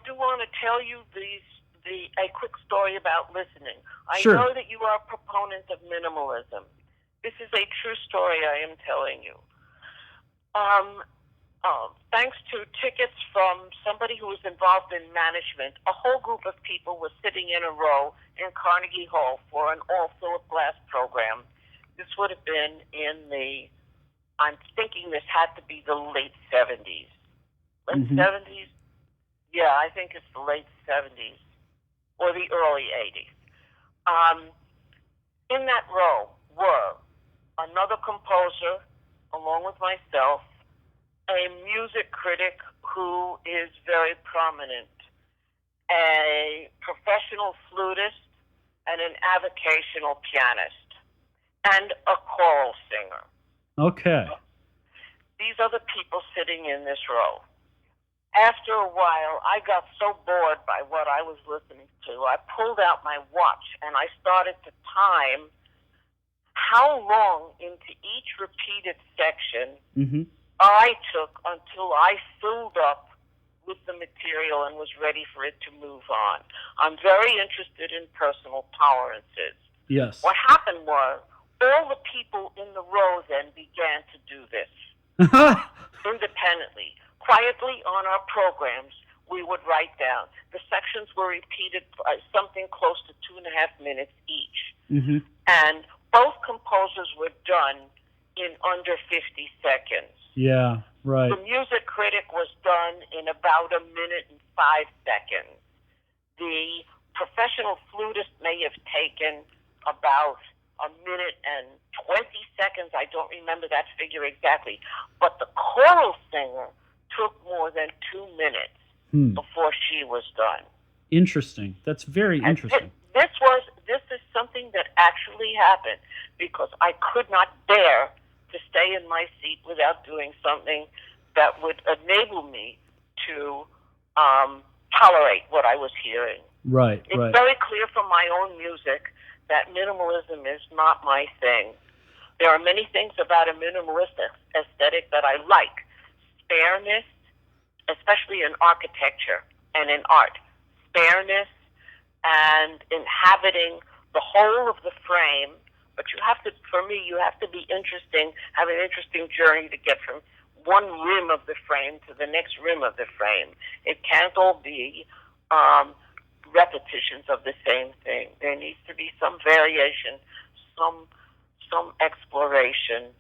do want to tell you a quick story about listening. I Sure. know that you are a proponent of minimalism. This is a true story I am telling you. Thanks to tickets from somebody who was involved in management, a whole group of people were sitting in a row in Carnegie Hall for an all-Philip Glass program. This would have been I'm thinking this had to be the late 70s. Late 70s? Yeah, I think it's the late 70s or the early 80s. In that row were another composer, along with myself, a music critic who is very prominent, a professional flutist, and an avocational pianist, and a choral singer. Okay. These are the people sitting in this row. After a while, I got so bored by what I was listening to, I pulled out my watch and I started to time how long into each repeated section I took until I filled up with the material and was ready for it to move on. I'm very interested in personal tolerances. Yes. What happened was all the people in the row then began to do this independently. Quietly on our programs, we would write down. The sections were repeated something close to 2.5 minutes each. And both composers were done in under 50 seconds. Yeah, right. The music critic was done in about 1 minute and 5 seconds. The professional flutist may have taken about 1 minute and 20 seconds. I don't remember that figure exactly. But the choral singer took more than 2 minutes before she was done. Interesting. That's very interesting. This is something that actually happened because I could not bear to stay in my seat without doing something that would enable me to tolerate what I was hearing. Right, It's very clear from my own music that minimalism is not my thing. There are many things about a minimalist aesthetic that I like. Spareness, especially in architecture and in art. Spareness and inhabiting the whole of the frame. But you have to be interesting, have an interesting journey to get from one rim of the frame to the next rim of the frame. It can't all be repetitions of the same thing. There needs to be some variation, some exploration,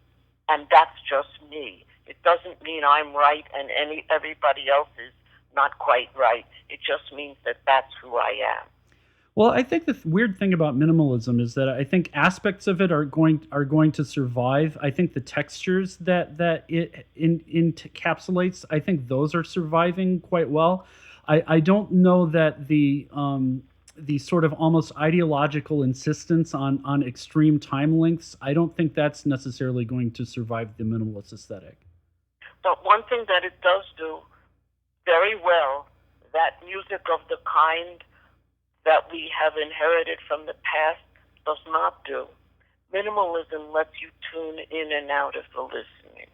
and that's just me. It doesn't mean I'm right and everybody else is not quite right. It just means that that's who I am. Well, I think the weird thing about minimalism is that I think aspects of it are going to survive. I think the textures that it encapsulates, I think those are surviving quite well. I don't know that the sort of almost ideological insistence on extreme time lengths, I don't think that's necessarily going to survive the minimalist aesthetic. But one thing that it does do very well, that music of the kind that we have inherited from the past does not do. Minimalism lets you tune in and out of the listening.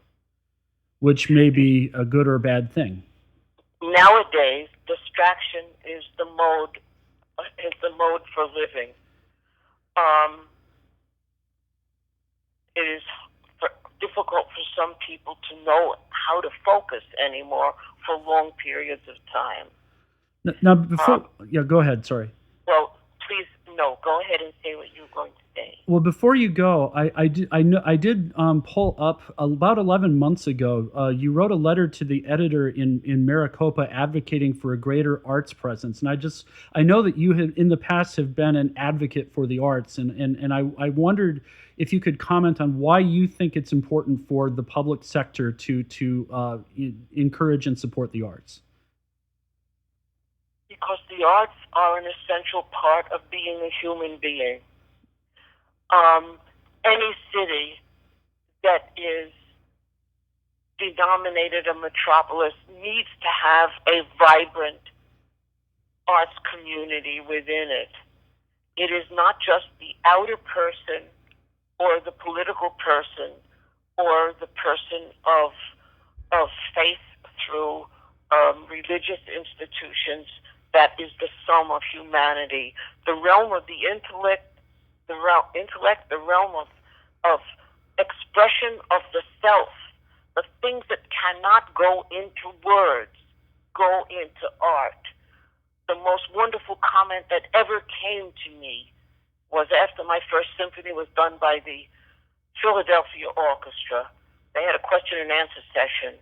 Which may be a good or bad thing. Nowadays, distraction is the mode for living. It is difficult for some people to know how to focus anymore for long periods of time. Now, go ahead. Sorry. Well, please, no. Go ahead and say what you're going to say. Well, before you go, I did pull up about 11 months ago. You wrote a letter to the editor in Maricopa advocating for a greater arts presence, and I know that you have in the past have been an advocate for the arts, and I wondered if you could comment on why you think it's important for the public sector to encourage and support the arts. Because the arts are an essential part of being a human being. Any city that is denominated a metropolis needs to have a vibrant arts community within it. It is not just the outer person or the political person or the person of faith through religious institutions that is the sum of humanity. The realm of the intellect, the realm of expression of the self, the things that cannot go into words, go into art. The most wonderful comment that ever came to me was after my first symphony was done by the Philadelphia Orchestra. They had a question and answer session.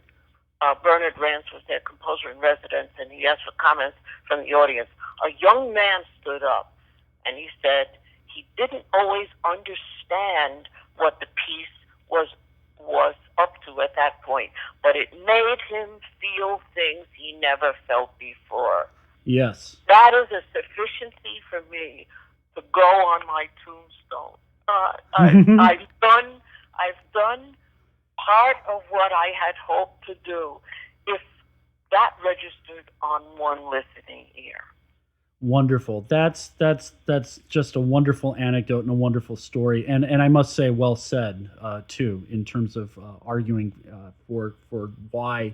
Bernard Rance was their composer in residence, and he asked for comments from the audience. A young man stood up, and he said he didn't always understand what the piece was up to at that point, but it made him feel things he never felt before. Yes. That is a sufficiency for me to go on my tombstone. I've done part of what I had hoped to do, if that registered on one listening ear. Wonderful. That's just a wonderful anecdote and a wonderful story, and I must say, well said too, in terms of arguing for why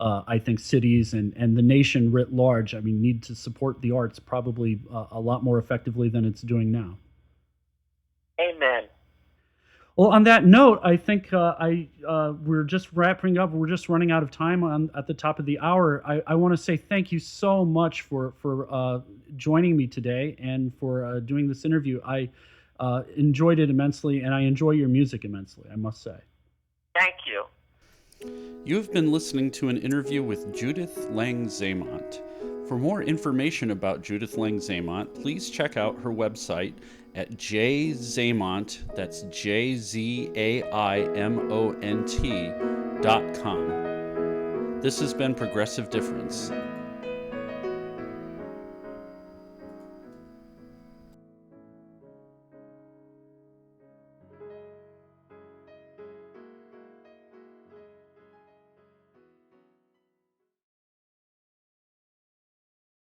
I think cities and the nation writ large, need to support the arts probably a lot more effectively than it's doing now. Amen. Well, on that note, I think we're just wrapping up. We're just running out of time at the top of the hour. I want to say thank you so much for joining me today and for doing this interview. I enjoyed it immensely, and I enjoy your music immensely, I must say. Thank you. You have been listening to an interview with Judith Lang Zaimont. For more information about Judith Lang Zaimont, please check out her website at jzaimont, that's JZAIMONT.com. This has been Progressive Difference.